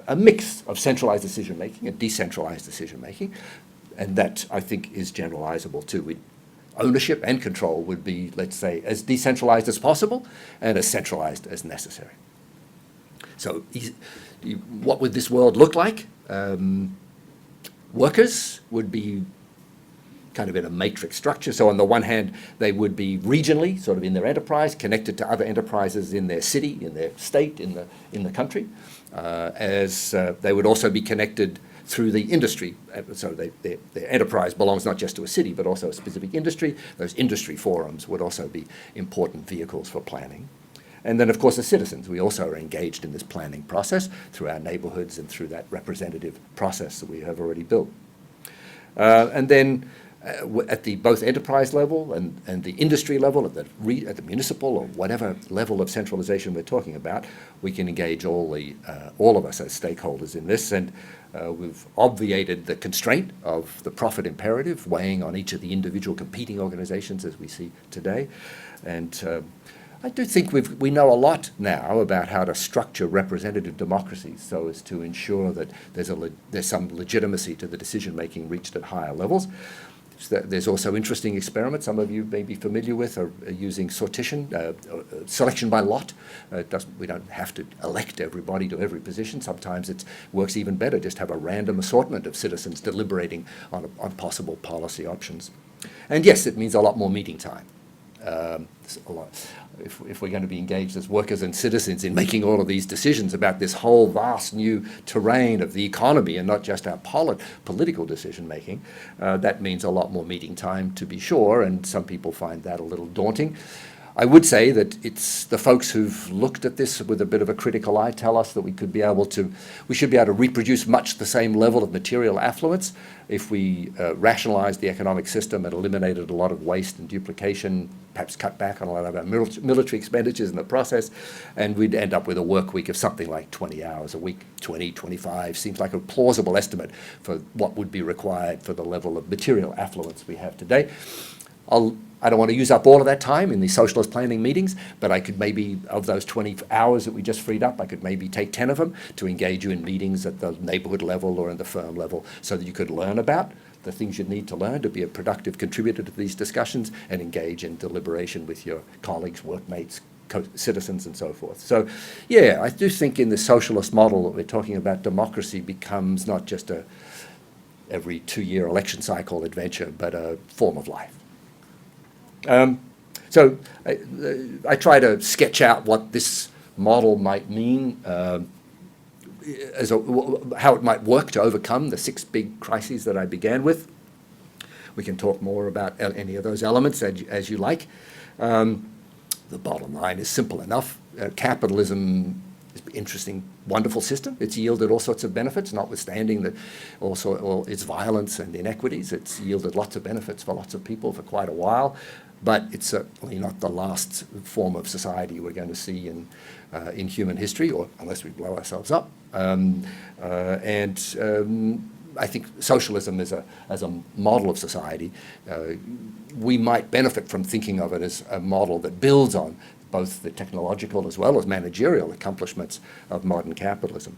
a mix of centralized decision-making and decentralized decision-making, and that, I think, is generalizable too. Ownership and control would be, let's say, as decentralized as possible and as centralized as necessary. So what would this world look like? Workers would be kind of in a matrix structure. So on the one hand, they would be regionally, sort of in their enterprise, connected to other enterprises in their city, in their state, in the country, as they would also be connected through the industry. So their enterprise belongs not just to a city, but also a specific industry. Those industry forums would also be important vehicles for planning. And then, of course, as citizens, we also are engaged in this planning process through our neighborhoods and through that representative process that we have already built. And then at the both enterprise level and the industry level, at the municipal or whatever level of centralization we're talking about, we can engage all of us as stakeholders in this, and we've obviated the constraint of the profit imperative weighing on each of the individual competing organizations as we see today. And I do think we know a lot now about how to structure representative democracies so as to ensure that there's some legitimacy to the decision-making reached at higher levels. There's also interesting experiments some of you may be familiar with are using sortition, selection by lot. We don't have to elect everybody to every position. Sometimes it works even better, just have a random assortment of citizens deliberating on possible policy options. And yes, it means a lot more meeting time. If we're going to be engaged as workers and citizens in making all of these decisions about this whole vast new terrain of the economy and not just our political decision making, that means a lot more meeting time, to be sure, and some people find that a little daunting. I would say that it's the folks who've looked at this with a bit of a critical eye tell us that we should be able to reproduce much the same level of material affluence if we rationalized the economic system and eliminated a lot of waste and duplication, perhaps cut back on a lot of our military expenditures in the process, and we'd end up with a work week of something like 20 hours a week. 20, 25 seems like a plausible estimate for what would be required for the level of material affluence we have today. I don't want to use up all of that time in the socialist planning meetings, but I could maybe, of those 20 hours that we just freed up, I could maybe take 10 of them to engage you in meetings at the neighborhood level or in the firm level so that you could learn about the things you need to learn to be a productive contributor to these discussions and engage in deliberation with your colleagues, workmates, citizens and so forth. So yeah, I do think in the socialist model that we're talking about, democracy becomes not just a every 2-year election cycle adventure, but a form of life. So I try to sketch out what this model might mean, how it might work to overcome the 6 big crises that I began with. We can talk more about any of those elements as you like. The bottom line is simple enough. Capitalism is an interesting, wonderful system. It's yielded all sorts of benefits, notwithstanding all its violence and inequities. It's yielded lots of benefits for lots of people for quite a while. But it's certainly not the last form of society we're going to see in human history, or unless we blow ourselves up. I think socialism as a model of society, we might benefit from thinking of it as a model that builds on both the technological as well as managerial accomplishments of modern capitalism.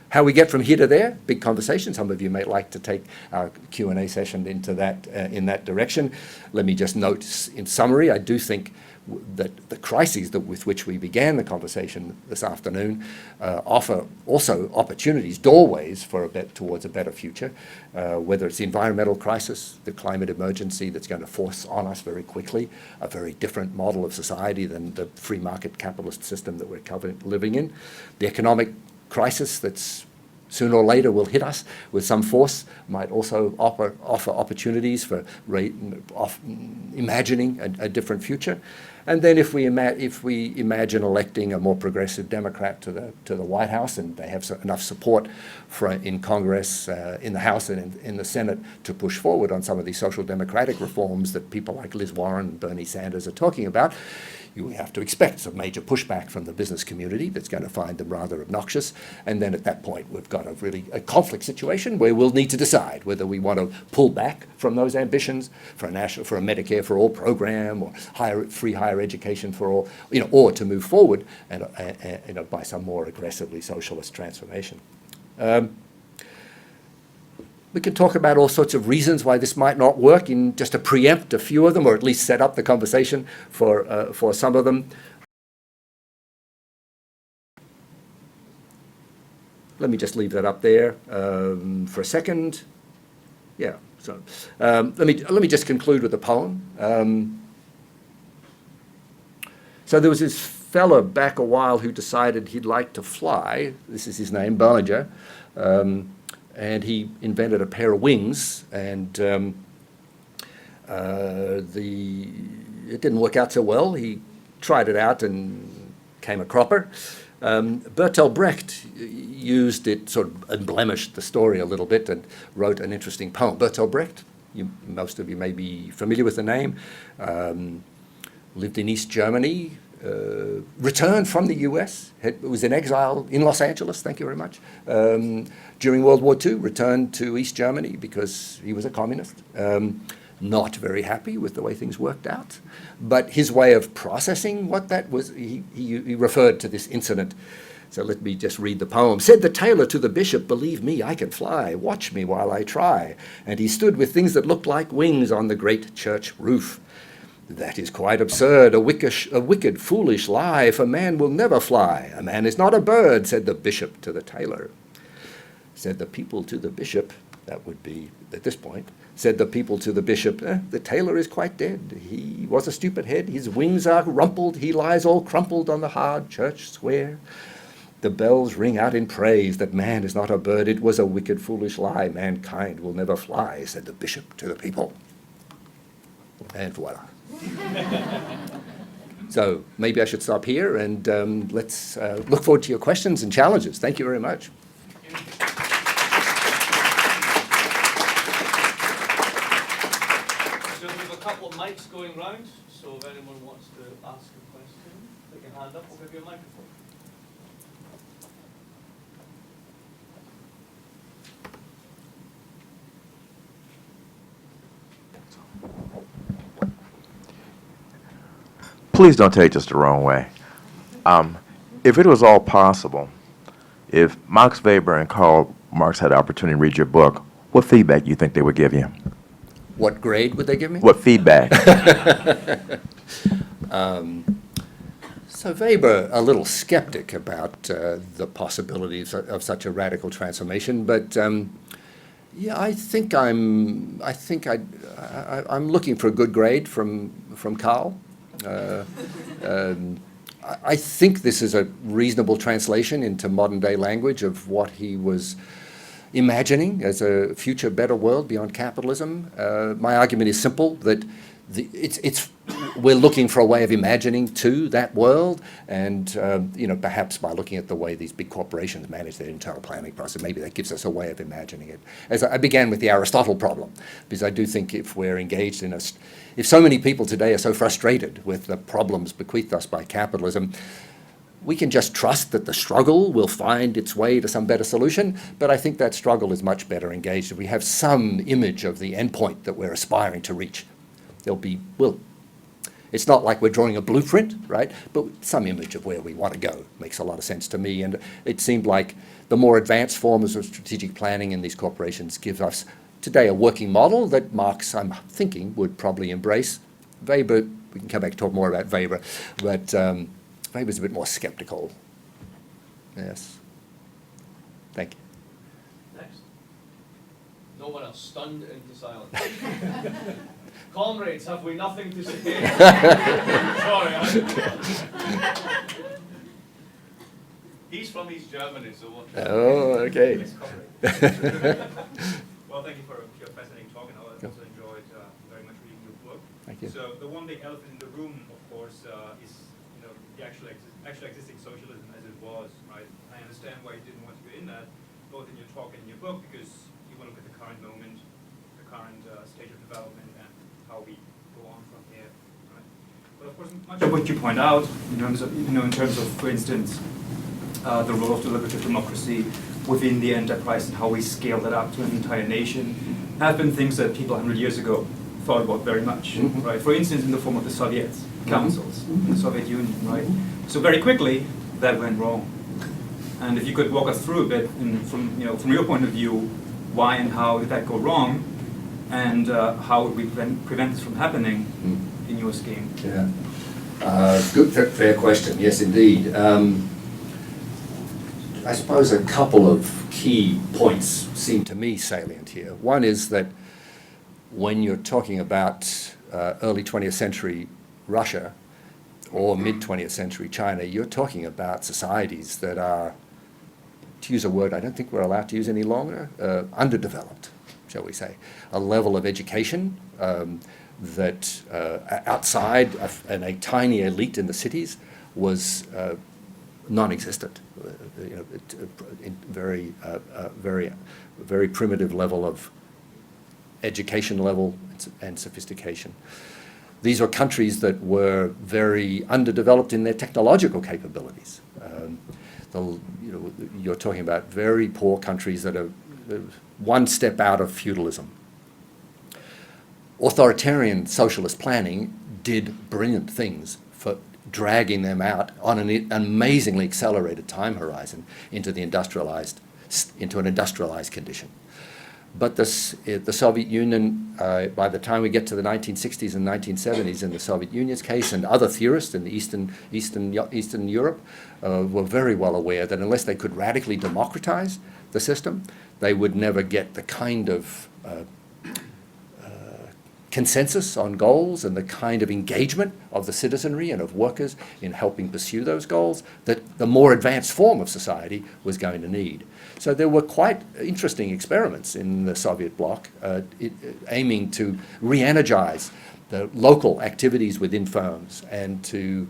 How we get from here to there, big conversation. Some of you may like to take our Q&A session into that in that direction. Let me just note in summary, I do think that the crises with which we began the conversation this afternoon offer also opportunities, doorways towards a better future, whether it's the environmental crisis, the climate emergency that's going to force on us very quickly a very different model of society than the free market capitalist system that we're living in, the economic crisis that's sooner or later will hit us with some force, might also offer opportunities for imagining a different future. And then if we imagine electing a more progressive Democrat to the White House, and they have enough support in Congress, in the House and in the Senate to push forward on some of these social democratic reforms that people like Liz Warren and Bernie Sanders are talking about, you have to expect some major pushback from the business community that's going to find them rather obnoxious. And then at that point, we've got a conflict situation where we'll need to decide whether we want to pull back from those ambitions for a Medicare for all program or free higher education for all, or to move forward and by some more aggressively socialist transformation. We can talk about all sorts of reasons why this might not work, in just to preempt a few of them, or at least set up the conversation for some of them. Let me just leave that up there for a second. Yeah. So let me just conclude with a poem. So there was this fella back a while who decided he'd like to fly. This is his name, Bollinger. And he invented a pair of wings, and it didn't work out so well. He tried it out and came a cropper. Bertolt Brecht used it, sort of blemished the story a little bit, and wrote an interesting poem. Bertolt Brecht, most of you may be familiar with the name, lived in East Germany, returned from the US, was in exile in Los Angeles, thank you very much, during World War II, returned to East Germany because he was a communist. Not very happy with the way things worked out. But his way of processing what that was, he referred to this incident. So let me just read the poem. Said the tailor to the bishop, believe me, I can fly. Watch me while I try. And he stood with things that looked like wings on the great church roof. That is quite absurd, a wicked, foolish lie, for man will never fly. A man is not a bird, said the bishop to the tailor. Said the people to the bishop, that would be at this point, said the people to the bishop, the tailor is quite dead. He was a stupid head, his wings are rumpled, he lies all crumpled on the hard church square. The bells ring out in praise that man is not a bird, it was a wicked, foolish lie, mankind will never fly, said the bishop to the people. And voila. So maybe I should stop here and let's look forward to your questions and challenges. Thank you very much. So we have a couple of mics going round, so if anyone wants to ask a question, put your hand up, we'll give you a microphone. Please don't take this the wrong way. If it was all possible, if Max Weber and Karl Marx had the opportunity to read your book, what feedback do you think they would give you? What grade would they give me? What feedback? So Weber, a little skeptic about the possibilities of such a radical transformation, but yeah, I'm looking for a good grade from Karl. I think this is a reasonable translation into modern day language of what he was imagining as a future better world beyond capitalism. My argument is simple, that we're looking for a way of imagining too that world, and perhaps by looking at the way these big corporations manage their internal planning process, maybe that gives us a way of imagining it. As I began with the Aristotle problem, because I do think if we're engaged in if so many people today are so frustrated with the problems bequeathed us by capitalism, we can just trust that the struggle will find its way to some better solution, but I think that struggle is much better engaged if we have some image of the endpoint that we're aspiring to reach. It's not like we're drawing a blueprint, right? But some image of where we want to go makes a lot of sense to me. And it seemed like the more advanced forms of strategic planning in these corporations gives us today a working model that Marx, I'm thinking, would probably embrace. Weber, we can come back and talk more about Weber, but Weber's a bit more skeptical. Yes. Thank you. Next. No one else, stunned into silence. Comrades, have we nothing to say? Sorry. He's from East Germany, so what? Oh, okay. Well, thank you for your fascinating talk, and I also enjoyed very much reading your book. Thank you. So the one big elephant in the room, of course, is the actual existing socialism as it was, right? I understand why you didn't want to go in that, both in your talk and in your book, because you want to look at the current moment, the current stage of development, and how we go on from here, right? But of course, much of what you point out, in terms of, for instance, the role of deliberative democracy within the enterprise and how we scale that up to an entire nation, have been things that people 100 years ago thought about very much, right? For instance, in the form of the Soviet councils, in the Soviet Union, right? So very quickly, that went wrong. And if you could walk us through a bit, from your point of view, why and how did that go wrong, and how would we prevent this from happening in your scheme? Yeah. Good, fair question. Yes, indeed. I suppose a couple of key points seem to me salient here. One is that when you're talking about early 20th century Russia or mid-20th century China, you're talking about societies that are, to use a word I don't think we're allowed to use any longer, underdeveloped, shall we say. A level of education that outside and a tiny elite in the cities was non-existent. Very primitive level of education level and sophistication. These are countries that were very underdeveloped in their technological capabilities. You're talking about very poor countries that are one step out of feudalism. Authoritarian socialist planning did brilliant things for dragging them out on an amazingly accelerated time horizon into an industrialized condition. But the Soviet Union, by the time we get to the 1960s and 1970s, in the Soviet Union's case, and other theorists in the Eastern Europe were very well aware that unless they could radically democratize the system, they would never get the kind of consensus on goals and the kind of engagement of the citizenry and of workers in helping pursue those goals that the more advanced form of society was going to need. So there were quite interesting experiments in the Soviet bloc aiming to re-energize the local activities within firms and to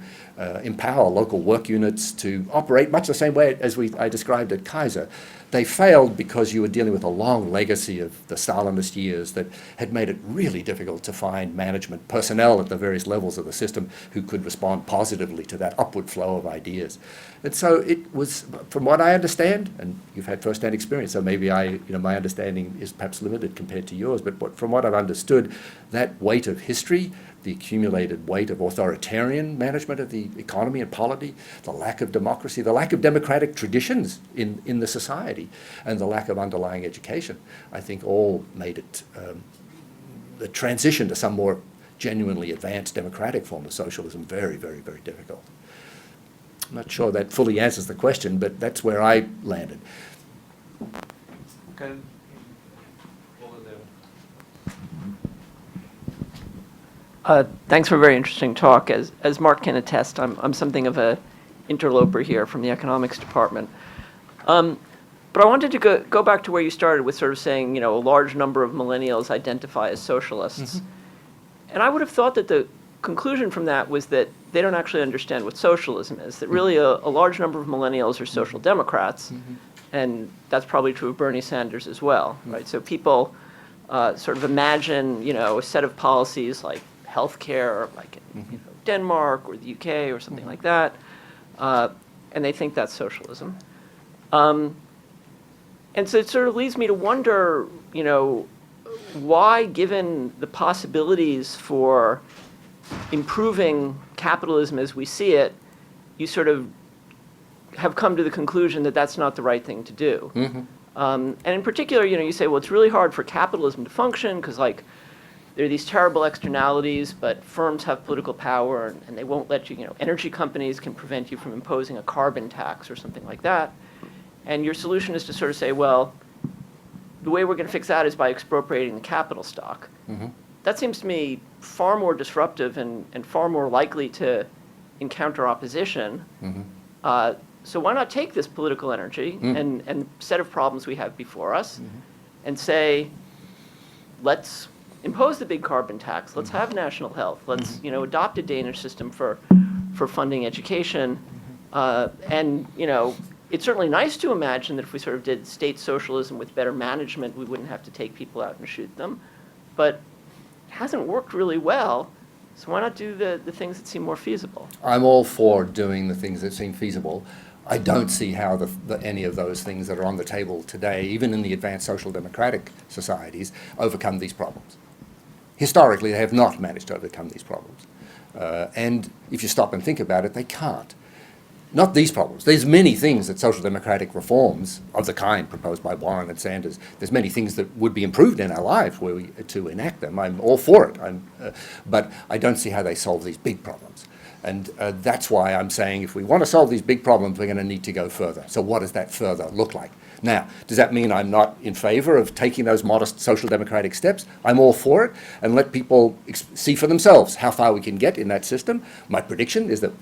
empower local work units to operate much the same way as I described at Kaiser. They failed because you were dealing with a long legacy of the Stalinist years that had made it really difficult to find management personnel at the various levels of the system who could respond positively to that upward flow of ideas. And so it was, from what I understand, and you've had first-hand experience, so maybe my understanding is perhaps limited compared to yours, but from what I've understood, that weight of history, the accumulated weight of authoritarian management of the economy and polity, the lack of democracy, the lack of democratic traditions in the society, and the lack of underlying education, I think all made it the transition to some more genuinely advanced democratic form of socialism very, very, very difficult. I'm not sure that fully answers the question, but that's where I landed. Okay. Thanks for a very interesting talk. As Mark can attest, I'm something of a interloper here from the economics department. But I wanted to go back to where you started with sort of saying, a large number of millennials identify as socialists. Mm-hmm. And I would have thought that the conclusion from that was that they don't actually understand what socialism is, that really a large number of millennials are social democrats, mm-hmm. and that's probably true of Bernie Sanders as well, mm-hmm. right? So people sort of imagine, a set of policies like healthcare, like in mm-hmm. Denmark or the UK or something mm-hmm. like that, and they think that's socialism. And so it sort of leads me to wonder, why, given the possibilities for improving capitalism as we see it, you sort of have come to the conclusion that that's not the right thing to do. Mm-hmm. And in particular, you say, well, it's really hard for capitalism to function because, there are these terrible externalities, but firms have political power and they won't let you, energy companies can prevent you from imposing a carbon tax or something like that. And your solution is to sort of say, well, the way we're going to fix that is by expropriating the capital stock. Mm-hmm. That seems to me far more disruptive and far more likely to encounter opposition. Mm-hmm. So why not take this political energy mm-hmm. and set of problems we have before us mm-hmm. and say, let's impose the big carbon tax, let's have national health, let's mm-hmm. Adopt a Danish system for funding education, and it's certainly nice to imagine that if we sort of did state socialism with better management, we wouldn't have to take people out and shoot them, but it hasn't worked really well, so why not do the things that seem more feasible? I'm all for doing the things that seem feasible. I don't see how any of those things that are on the table today, even in the advanced social democratic societies, overcome these problems. Historically, they have not managed to overcome these problems. And if you stop and think about it, they can't. Not these problems. There's many things that social democratic reforms of the kind proposed by Warren and Sanders, there's many things that would be improved in our lives to enact them. I'm all for it. But I don't see how they solve these big problems. And that's why I'm saying if we want to solve these big problems, we're going to need to go further. So what does that further look like? Now, does that mean I'm not in favor of taking those modest social democratic steps? I'm all for it, and let people see for themselves how far we can get in that system. My prediction is that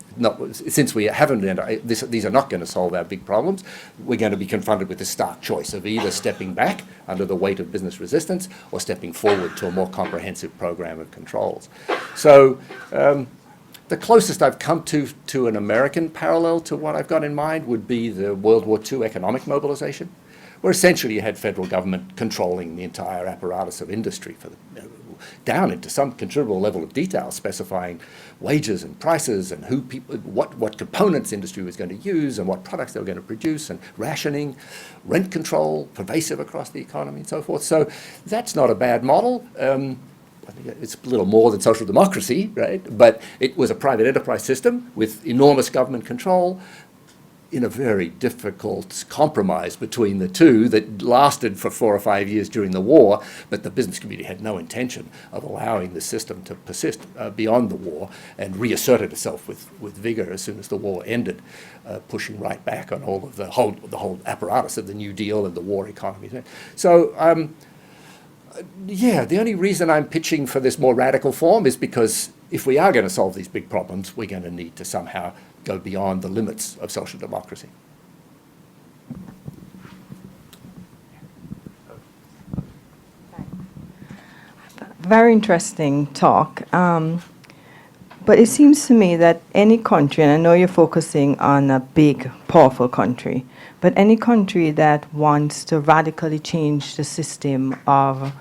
since we haven't, these are not going to solve our big problems, we're going to be confronted with the stark choice of either stepping back under the weight of business resistance or stepping forward to a more comprehensive program of controls. So the closest I've come to an American parallel to what I've got in mind would be the World War II economic mobilization, where essentially you had federal government controlling the entire apparatus of industry for down into some considerable level of detail, specifying wages and prices and what components industry was going to use and what products they were going to produce, and rationing, rent control, pervasive across the economy and so forth. So that's not a bad model. I think it's a little more than social democracy, right? But it was a private enterprise system with enormous government control in a very difficult compromise between the two that lasted for 4 or 5 years during the war, but the business community had no intention of allowing the system to persist beyond the war, and reasserted itself with vigor as soon as the war ended, pushing right back on all of the whole apparatus of the New Deal and the war economy. So, yeah, the only reason I'm pitching for this more radical form is because if we are going to solve these big problems, we're going to need to somehow go beyond the limits of social democracy. Very interesting talk. But it seems to me that any country, and I know you're focusing on a big, powerful country, but any country that wants to radically change the system of,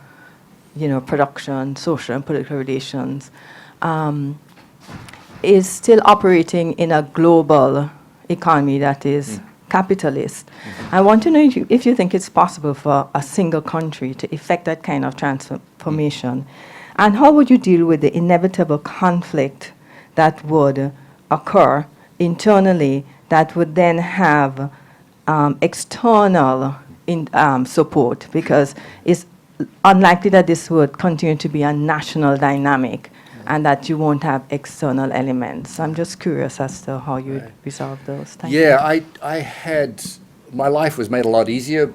production, social and political relations, is still operating in a global economy that is capitalist. I want to know if you think it's possible for a single country to effect that kind of transformation. And how would you deal with the inevitable conflict that would occur internally that would then have external support? Because it's unlikely that this would continue to be a national dynamic and that you won't have external elements. I'm just curious as to how you would resolve those. Thank you. Yeah, my life was made a lot easier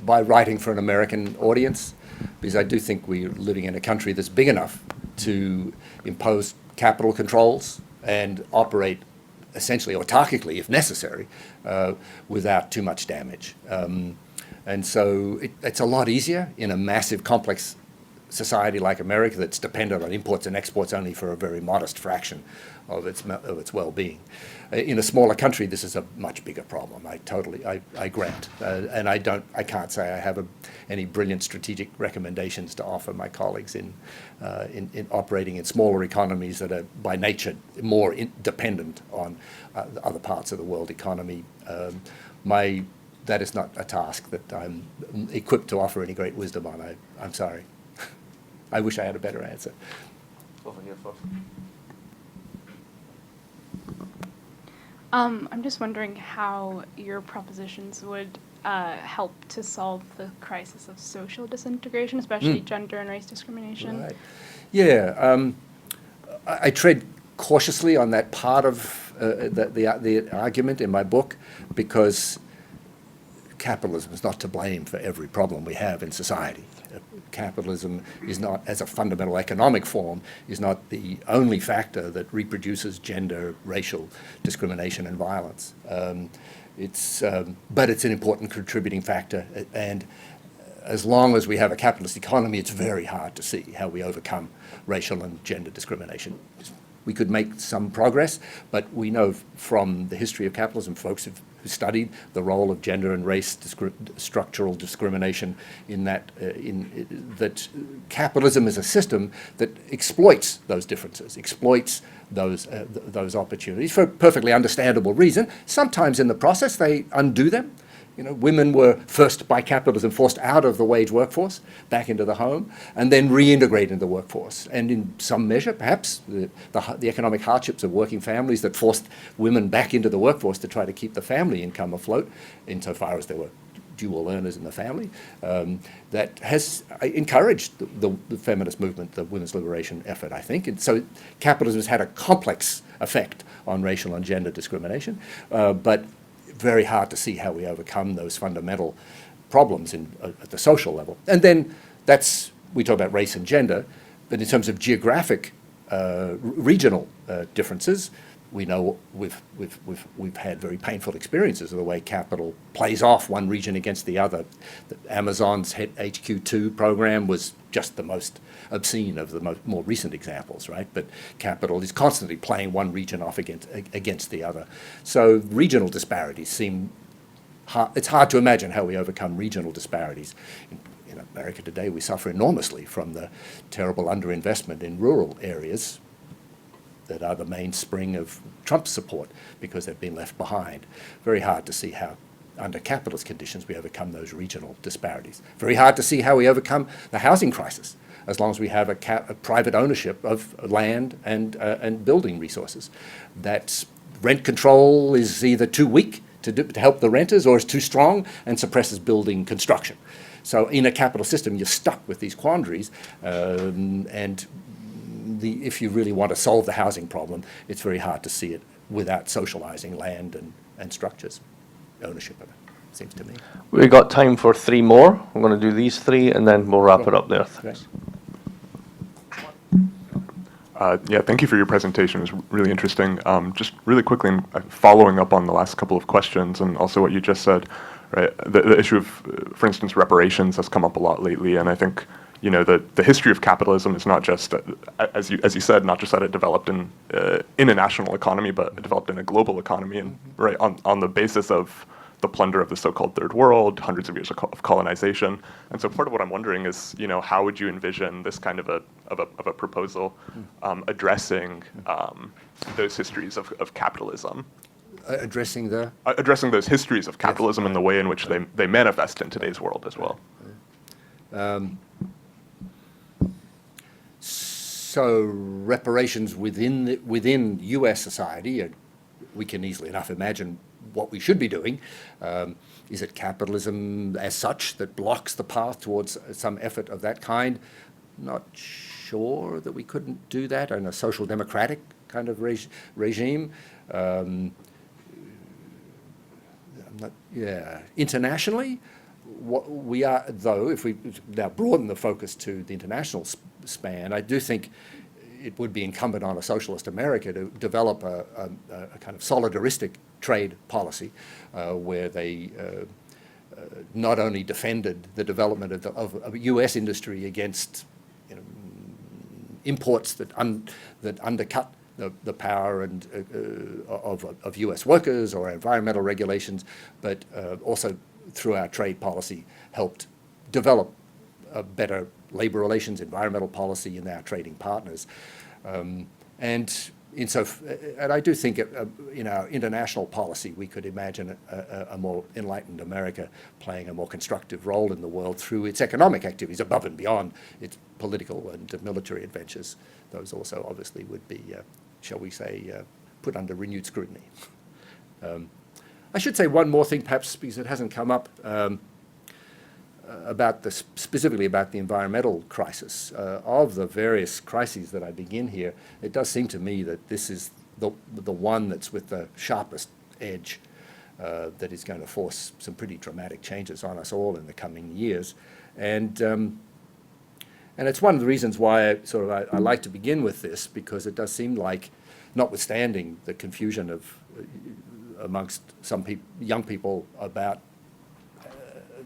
by writing for an American audience, because I do think we're living in a country that's big enough to impose capital controls and operate essentially autarkically, if necessary, without too much damage. And so it's a lot easier in a massive, complex society like America that's dependent on imports and exports only for a very modest fraction of its well-being. In a smaller country, this is a much bigger problem. I grant, and I can't say I have any brilliant strategic recommendations to offer my colleagues in operating in smaller economies that are by nature more dependent on other parts of the world economy. That is not a task that I'm equipped to offer any great wisdom on. I'm sorry. I wish I had a better answer. Over here first. I'm just wondering how your propositions would help to solve the crisis of social disintegration, especially gender and race discrimination. Right. Yeah, I tread cautiously on that part of the argument in my book, because capitalism is not to blame for every problem we have in society. Capitalism is not, as a fundamental economic form, is not the only factor that reproduces gender, racial discrimination and violence. But it's an important contributing factor, and as long as we have a capitalist economy, it's very hard to see how we overcome racial and gender discrimination. We could make some progress, but we know from the history of capitalism, folks who studied the role of gender and race structural discrimination in that, that capitalism is a system that exploits those differences, exploits those opportunities for a perfectly understandable reason. Sometimes in the process they undo them. Women were first by capitalism forced out of the wage workforce, back into the home, and then reintegrated into the workforce. And in some measure, perhaps, the economic hardships of working families that forced women back into the workforce to try to keep the family income afloat, insofar as there were dual earners in the family, that has encouraged the feminist movement, the women's liberation effort, I think. And so capitalism has had a complex effect on racial and gender discrimination, but very hard to see how we overcome those fundamental problems at the social level. And then we talk about race and gender, but in terms of geographic, regional differences, we know we've had very painful experiences of the way capital plays off one region against the other. Amazon's HQ2 program was just the most obscene of the more recent examples, right? But capital is constantly playing one region off against the other. So regional disparities seem it's hard to imagine how we overcome regional disparities. In America today, we suffer enormously from the terrible underinvestment in rural areas that are the mainspring of Trump's support because they've been left behind. Very hard to see how, under capitalist conditions, we overcome those regional disparities. Very hard to see how we overcome the housing crisis as long as we have a private ownership of land and building resources. That rent control is either too weak to help the renters or is too strong and suppresses building construction. So in a capital system, you're stuck with these quandaries, and if you really want to solve the housing problem, it's very hard to see it without socializing land and structures, ownership of it, seems to me. We got time for 3 more. I'm going to do these 3, and then we'll wrap it up there. Thanks. Yeah, thank you for your presentation. It was really interesting. Just really quickly, following up on the last couple of questions and also what you just said, right? The issue of, for instance, reparations has come up a lot lately, and I think, you know, the history of capitalism is not just, as you said, not just that it developed in a national economy, but it developed in a global economy, and right on the basis of the plunder of the so-called third world, hundreds of years of colonization. And so part of what I'm wondering is, you know, how would you envision this kind of a proposal addressing those histories of capitalism? Addressing the? Addressing those histories of capitalism in the way in which they manifest in today's world as well. So reparations within U.S. society, we can easily enough imagine what we should be doing. Is it capitalism as such that blocks the path towards some effort of that kind? Not sure that we couldn't do that in a social democratic kind of regime. Internationally, what we are, though, if we now broaden the focus to the international span, I do think it would be incumbent on a socialist America to develop a kind of solidaristic trade policy where they not only defended the development of U.S. industry against, you know, imports that undercut the power and of U.S. workers or environmental regulations, but also through our trade policy helped develop better labor relations, environmental policy in our trading partners. And I do think in our international policy we could imagine a more enlightened America playing a more constructive role in the world through its economic activities above and beyond its political and military adventures. Those also obviously would be, shall we say, put under renewed scrutiny. I should say one more thing, perhaps, because it hasn't come up, specifically about the environmental crisis. Of the various crises that I begin here, it does seem to me that this is the one that's with the sharpest edge that is going to force some pretty dramatic changes on us all in the coming years. And it's one of the reasons why I like to begin with this, because it does seem like, notwithstanding the confusion of amongst some young people about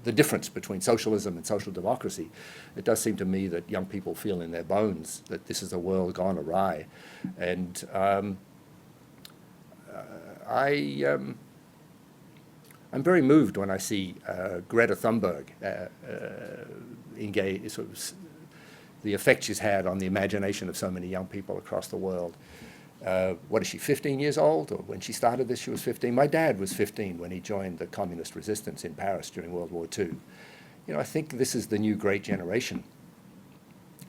the difference between socialism and social democracy, it does seem to me that young people feel in their bones that this is a world gone awry. And I'm very moved when I see Greta Thunberg engage, the effect she's had on the imagination of so many young people across the world. What is she, 15 years old? Or when she started this, she was 15. My dad was 15 when he joined the communist resistance in Paris during World War II. You know, I think this is the new great generation.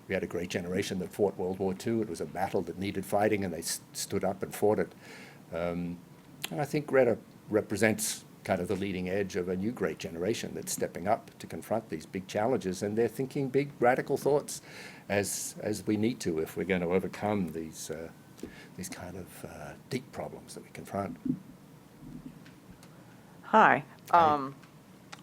We had a great generation that fought World War II. It was a battle that needed fighting, and they stood up and fought it. And I think Greta represents kind of the leading edge of a new great generation that's stepping up to confront these big challenges, and they're thinking big, radical thoughts, as we need to if we're going to overcome these kind of deep problems that we confront. Hi.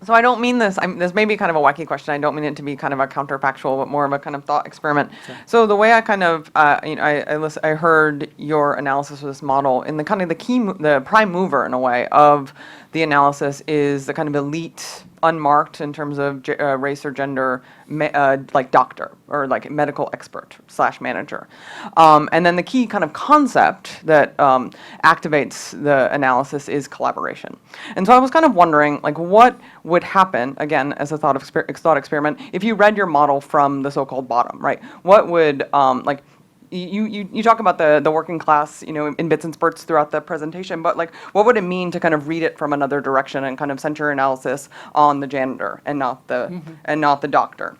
So I don't mean this, this may be kind of a wacky question. I don't mean it to be kind of a counterfactual, but more of a kind of thought experiment. Sure. So the way I kind of, I heard your analysis of this model, and the kind of the prime mover in a way of the analysis is the kind of elite unmarked in terms of race or gender, like doctor or like medical expert / manager. And then the key kind of concept that activates the analysis is collaboration. And so I was kind of wondering, like, what would happen, again, as a thought experiment, if you read your model from the so-called bottom, right? What would, like, you talk about the working class, in bits and spurts throughout the presentation, but like, what would it mean to kind of read it from another direction and kind of center your analysis on the janitor and not the doctor?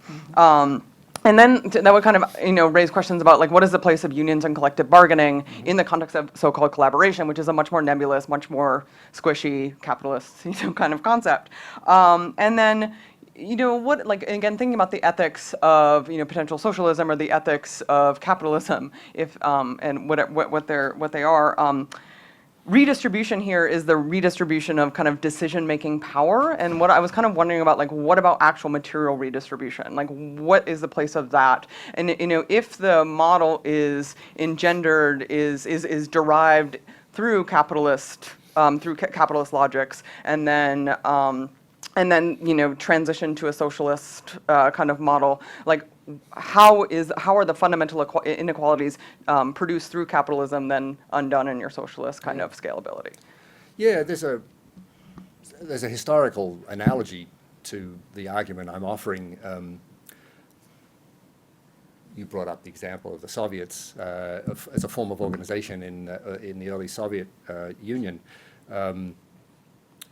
And then that would kind of, raise questions about like, what is the place of unions and collective bargaining in the context of so-called collaboration, which is a much more nebulous, much more squishy capitalist, kind of concept. And then, what, like, again, thinking about the ethics of, potential socialism or the ethics of capitalism, if, and what they are, redistribution here is the redistribution of kind of decision-making power. And what I was kind of wondering about, like, what about actual material redistribution? Like, what is the place of that? And, if the model is engendered, is derived through capitalist logics, and then transition to a socialist kind of model. Like, how are the fundamental inequalities produced through capitalism then undone in your socialist kind of scalability? Yeah, there's a historical analogy to the argument I'm offering. You brought up the example of the Soviets as a form of organization in the early Soviet Union.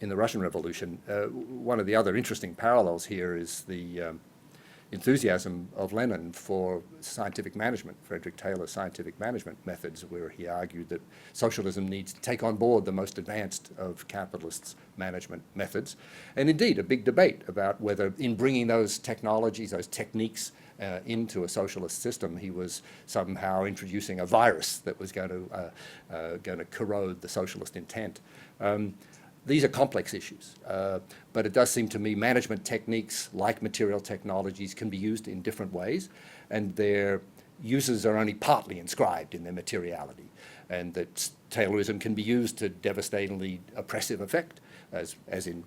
In the Russian Revolution. One of the other interesting parallels here is the enthusiasm of Lenin for scientific management, Frederick Taylor's scientific management methods, where he argued that socialism needs to take on board the most advanced of capitalists' management methods. And indeed, a big debate about whether in bringing those technologies, those techniques into a socialist system, he was somehow introducing a virus that was going to corrode the socialist intent. These are complex issues, but it does seem to me management techniques like material technologies can be used in different ways, and their uses are only partly inscribed in their materiality, and that Taylorism can be used to devastatingly oppressive effect, as in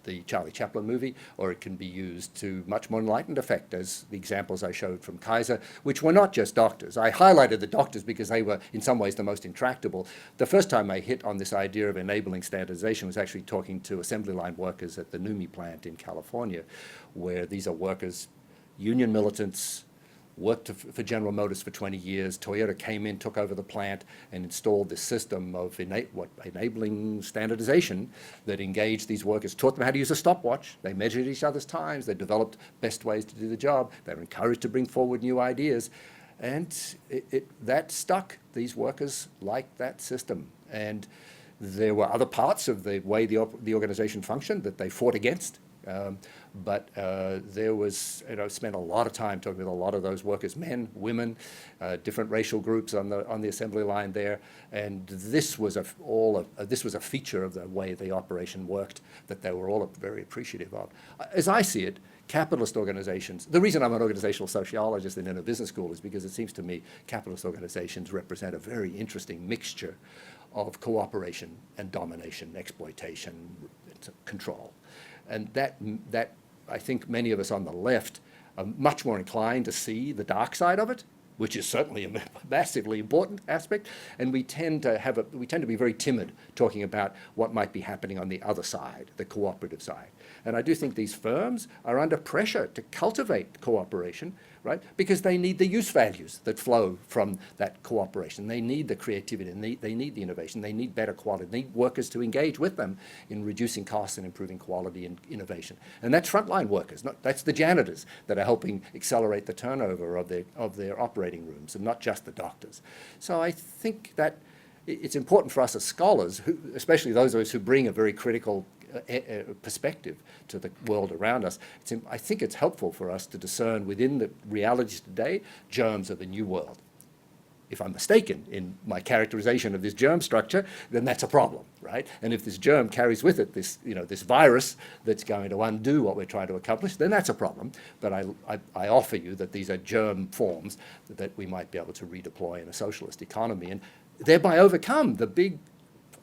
the Charlie Chaplin movie, or it can be used to much more enlightened effect, as the examples I showed from Kaiser, which were not just doctors. I highlighted the doctors because they were, in some ways, the most intractable. The first time I hit on this idea of enabling standardization was actually talking to assembly line workers at the NUMMI plant in California, where these are workers, union militants, worked for General Motors for 20 years. Toyota came in, took over the plant, and installed this system of enabling standardization that engaged these workers, taught them how to use a stopwatch. They measured each other's times. They developed best ways to do the job. They were encouraged to bring forward new ideas. And that stuck. These workers liked that system. And there were other parts of the way the organization functioned that they fought against. But there was, spent a lot of time talking with a lot of those workers, men, women, different racial groups on the assembly line there, and this was a feature of the way the operation worked that they were all very appreciative of. As I see it, capitalist organizations, the reason I'm an organizational sociologist and in a business school is because it seems to me capitalist organizations represent a very interesting mixture of cooperation and domination, exploitation, control. And that I think many of us on the left are much more inclined to see the dark side of it, which is certainly a massively important aspect, and we tend to be very timid talking about what might be happening on the other side, the cooperative side. And I do think these firms are under pressure to cultivate cooperation, right? Because they need the use values that flow from that cooperation. They need the creativity, and they need the innovation. They need better quality. They need workers to engage with them in reducing costs and improving quality and innovation. And that's frontline workers. That's the janitors that are helping accelerate the turnover of their operating rooms, and not just the doctors. So I think that it's important for us as scholars, especially those of us who bring a very critical perspective to the world around us. I think it's helpful for us to discern within the realities today germs of a new world. If I'm mistaken in my characterization of this germ structure, then that's a problem, right? And if this germ carries with it this virus that's going to undo what we're trying to accomplish, then that's a problem. But I offer you that these are germ forms that we might be able to redeploy in a socialist economy and thereby overcome the big,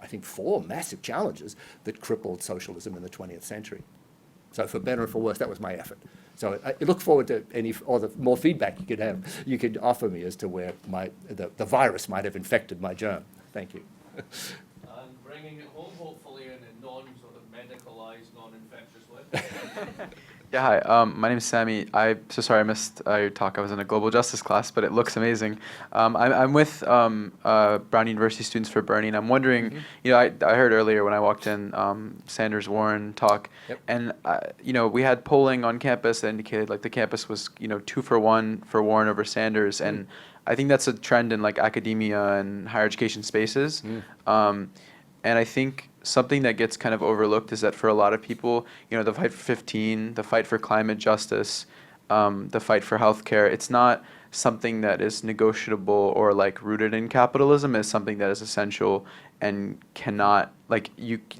I think, 4 massive challenges that crippled socialism in the 20th century. So for better or for worse, that was my effort. So I look forward to any or the more feedback you could offer me as to where the virus might have infected my germ. Thank you. And bringing it home, hopefully, in a non-sort of medicalized, non-infectious way. Yeah, hi. My name is Sammy. So sorry I missed your talk. I was in a global justice class, but it looks amazing. I'm with Brown University Students for Bernie, and I'm wondering, I heard earlier when I walked in Sanders-Warren talk, Yep. and we had polling on campus that indicated like the campus was 2-for-1 for Warren over Sanders, and I think that's a trend in like academia and higher education spaces. And I think something that gets kind of overlooked is that for a lot of people, the fight for 15, the fight for climate justice, the fight for healthcare, it's not something that is negotiable or like rooted in capitalism. It's something that is essential and cannot, like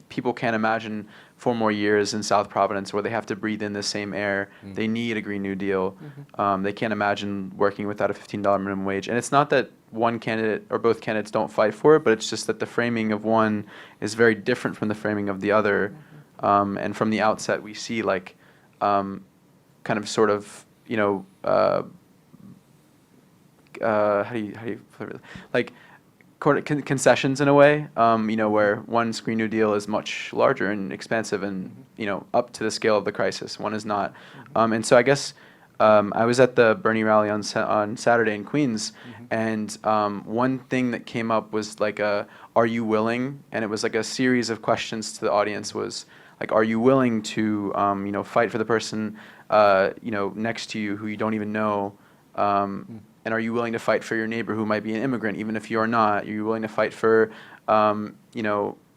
people can't imagine 4 more years in South Providence where they have to breathe in the same air. They need a Green New Deal. They can't imagine working without a $15 minimum wage. And it's not that one candidate or both candidates don't fight for it, but it's just that the framing of one is very different from the framing of the other. And from the outset, we see like kind of sort of, how do you like concessions in a way, where one's Green New Deal is much larger and expansive and, up to the scale of the crisis. One is not. And so I guess I was at the Bernie rally on Saturday in Queens, and one thing that came up was like are you willing? And it was like a series of questions to the audience was like, are you willing to, fight for the person, next to you who you don't even know? And are you willing to fight for your neighbor who might be an immigrant, even if you are not? Are you willing to fight for, a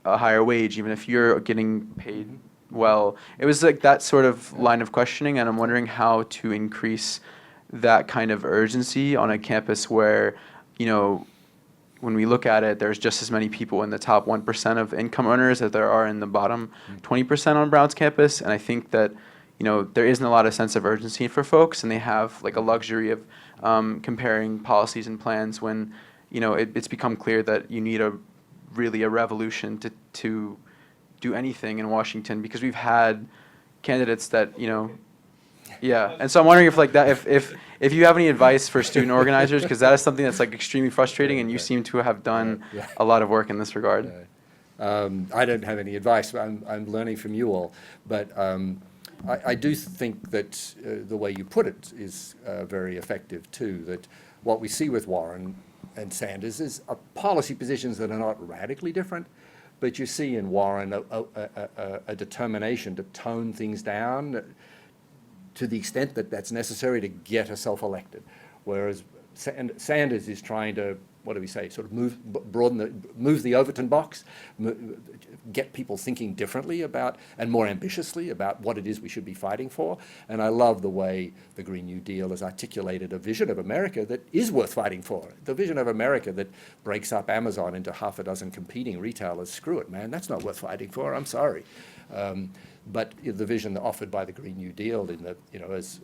higher wage, even if you're getting paid well? It was like that sort of line of questioning, and I'm wondering how to increase that kind of urgency on a campus where, when we look at it, there's just as many people in the top 1% of income earners as there are in the bottom 20% on Brown's campus. And I think that, there isn't a lot of sense of urgency for folks, and they have like a luxury of comparing policies and plans when, it's become clear that you need really a revolution to do anything in Washington, because we've had candidates that, yeah. And so I'm wondering if like that, if you have any advice for student organizers, because that is something that's like extremely frustrating, and you seem to have done a lot of work in this regard. I don't have any advice. I'm learning from you all, but I do think that the way you put it is very effective too, that what we see with Warren and Sanders is policy positions that are not radically different, but you see in Warren a determination to tone things down to the extent that that's necessary to get herself elected, whereas Sanders is trying to, what do we say, sort of move the Overton box, get people thinking differently about and more ambitiously about what it is we should be fighting for. And I love the way the Green New Deal has articulated a vision of America that is worth fighting for. The vision of America that breaks up Amazon into half a dozen competing retailers. Screw it, man, that's not worth fighting for. I'm sorry. But the vision offered by the Green New Deal, in the, as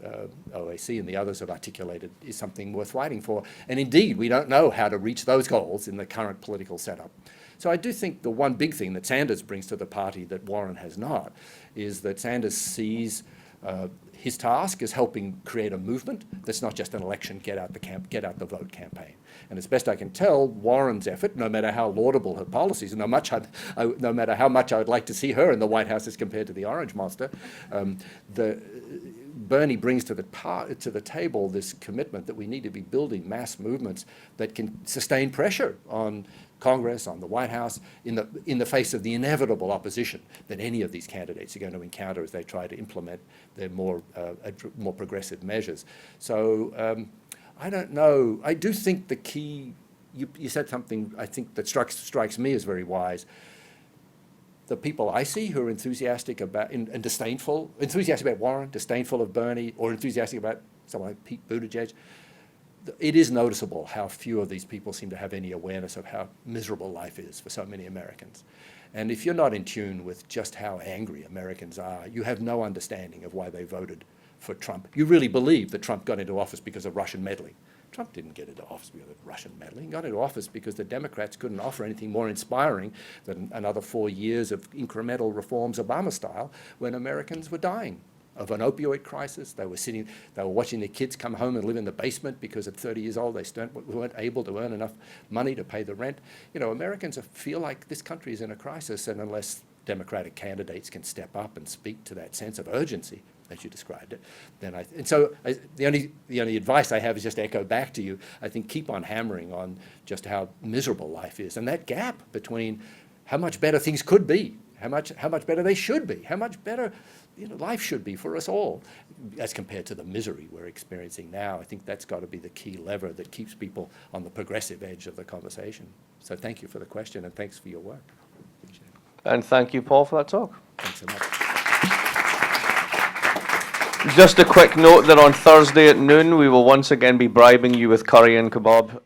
OAC and the others have articulated, is something worth fighting for. And indeed, we don't know how to reach those goals in the current political setup. So I do think the one big thing that Sanders brings to the party that Warren has not is that Sanders sees his task as helping create a movement that's not just an election get out the vote campaign. And as best I can tell, Warren's effort, no matter how laudable her policies, and no matter how much I would like to see her in the White House as compared to the Orange Monster, Bernie brings to the table this commitment that we need to be building mass movements that can sustain pressure on Congress, on the White House, in the face of the inevitable opposition that any of these candidates are going to encounter as they try to implement their more progressive measures. So I don't know. I do think the key, you said something I think that strikes me as very wise. The people I see who are enthusiastic about and disdainful, enthusiastic about Warren, disdainful of Bernie, or enthusiastic about someone like Pete Buttigieg, it is noticeable how few of these people seem to have any awareness of how miserable life is for so many Americans. And if you're not in tune with just how angry Americans are, you have no understanding of why they voted for Trump. You really believe that Trump got into office because of Russian meddling. Trump didn't get into office because of Russian meddling. He got into office because the Democrats couldn't offer anything more inspiring than another 4 years of incremental reforms, Obama style, when Americans were dying of an opioid crisis. They were watching their kids come home and live in the basement because at 30 years old they weren't able to earn enough money to pay the rent. You know, Americans feel like this country is in a crisis, and unless Democratic candidates can step up and speak to that sense of urgency, as you described it, then the only advice I have is just to echo back to you. I think keep on hammering on just how miserable life is, and that gap between how much better things could be, how much better they should be, how much better life should be for us all, as compared to the misery we're experiencing now. I think that's got to be the key lever that keeps people on the progressive edge of the conversation. So thank you for the question, and thanks for your work. Appreciate it. And thank you, Paul, for that talk. Thanks so much. Just a quick note that on Thursday at noon, we will once again be bribing you with curry and kebab.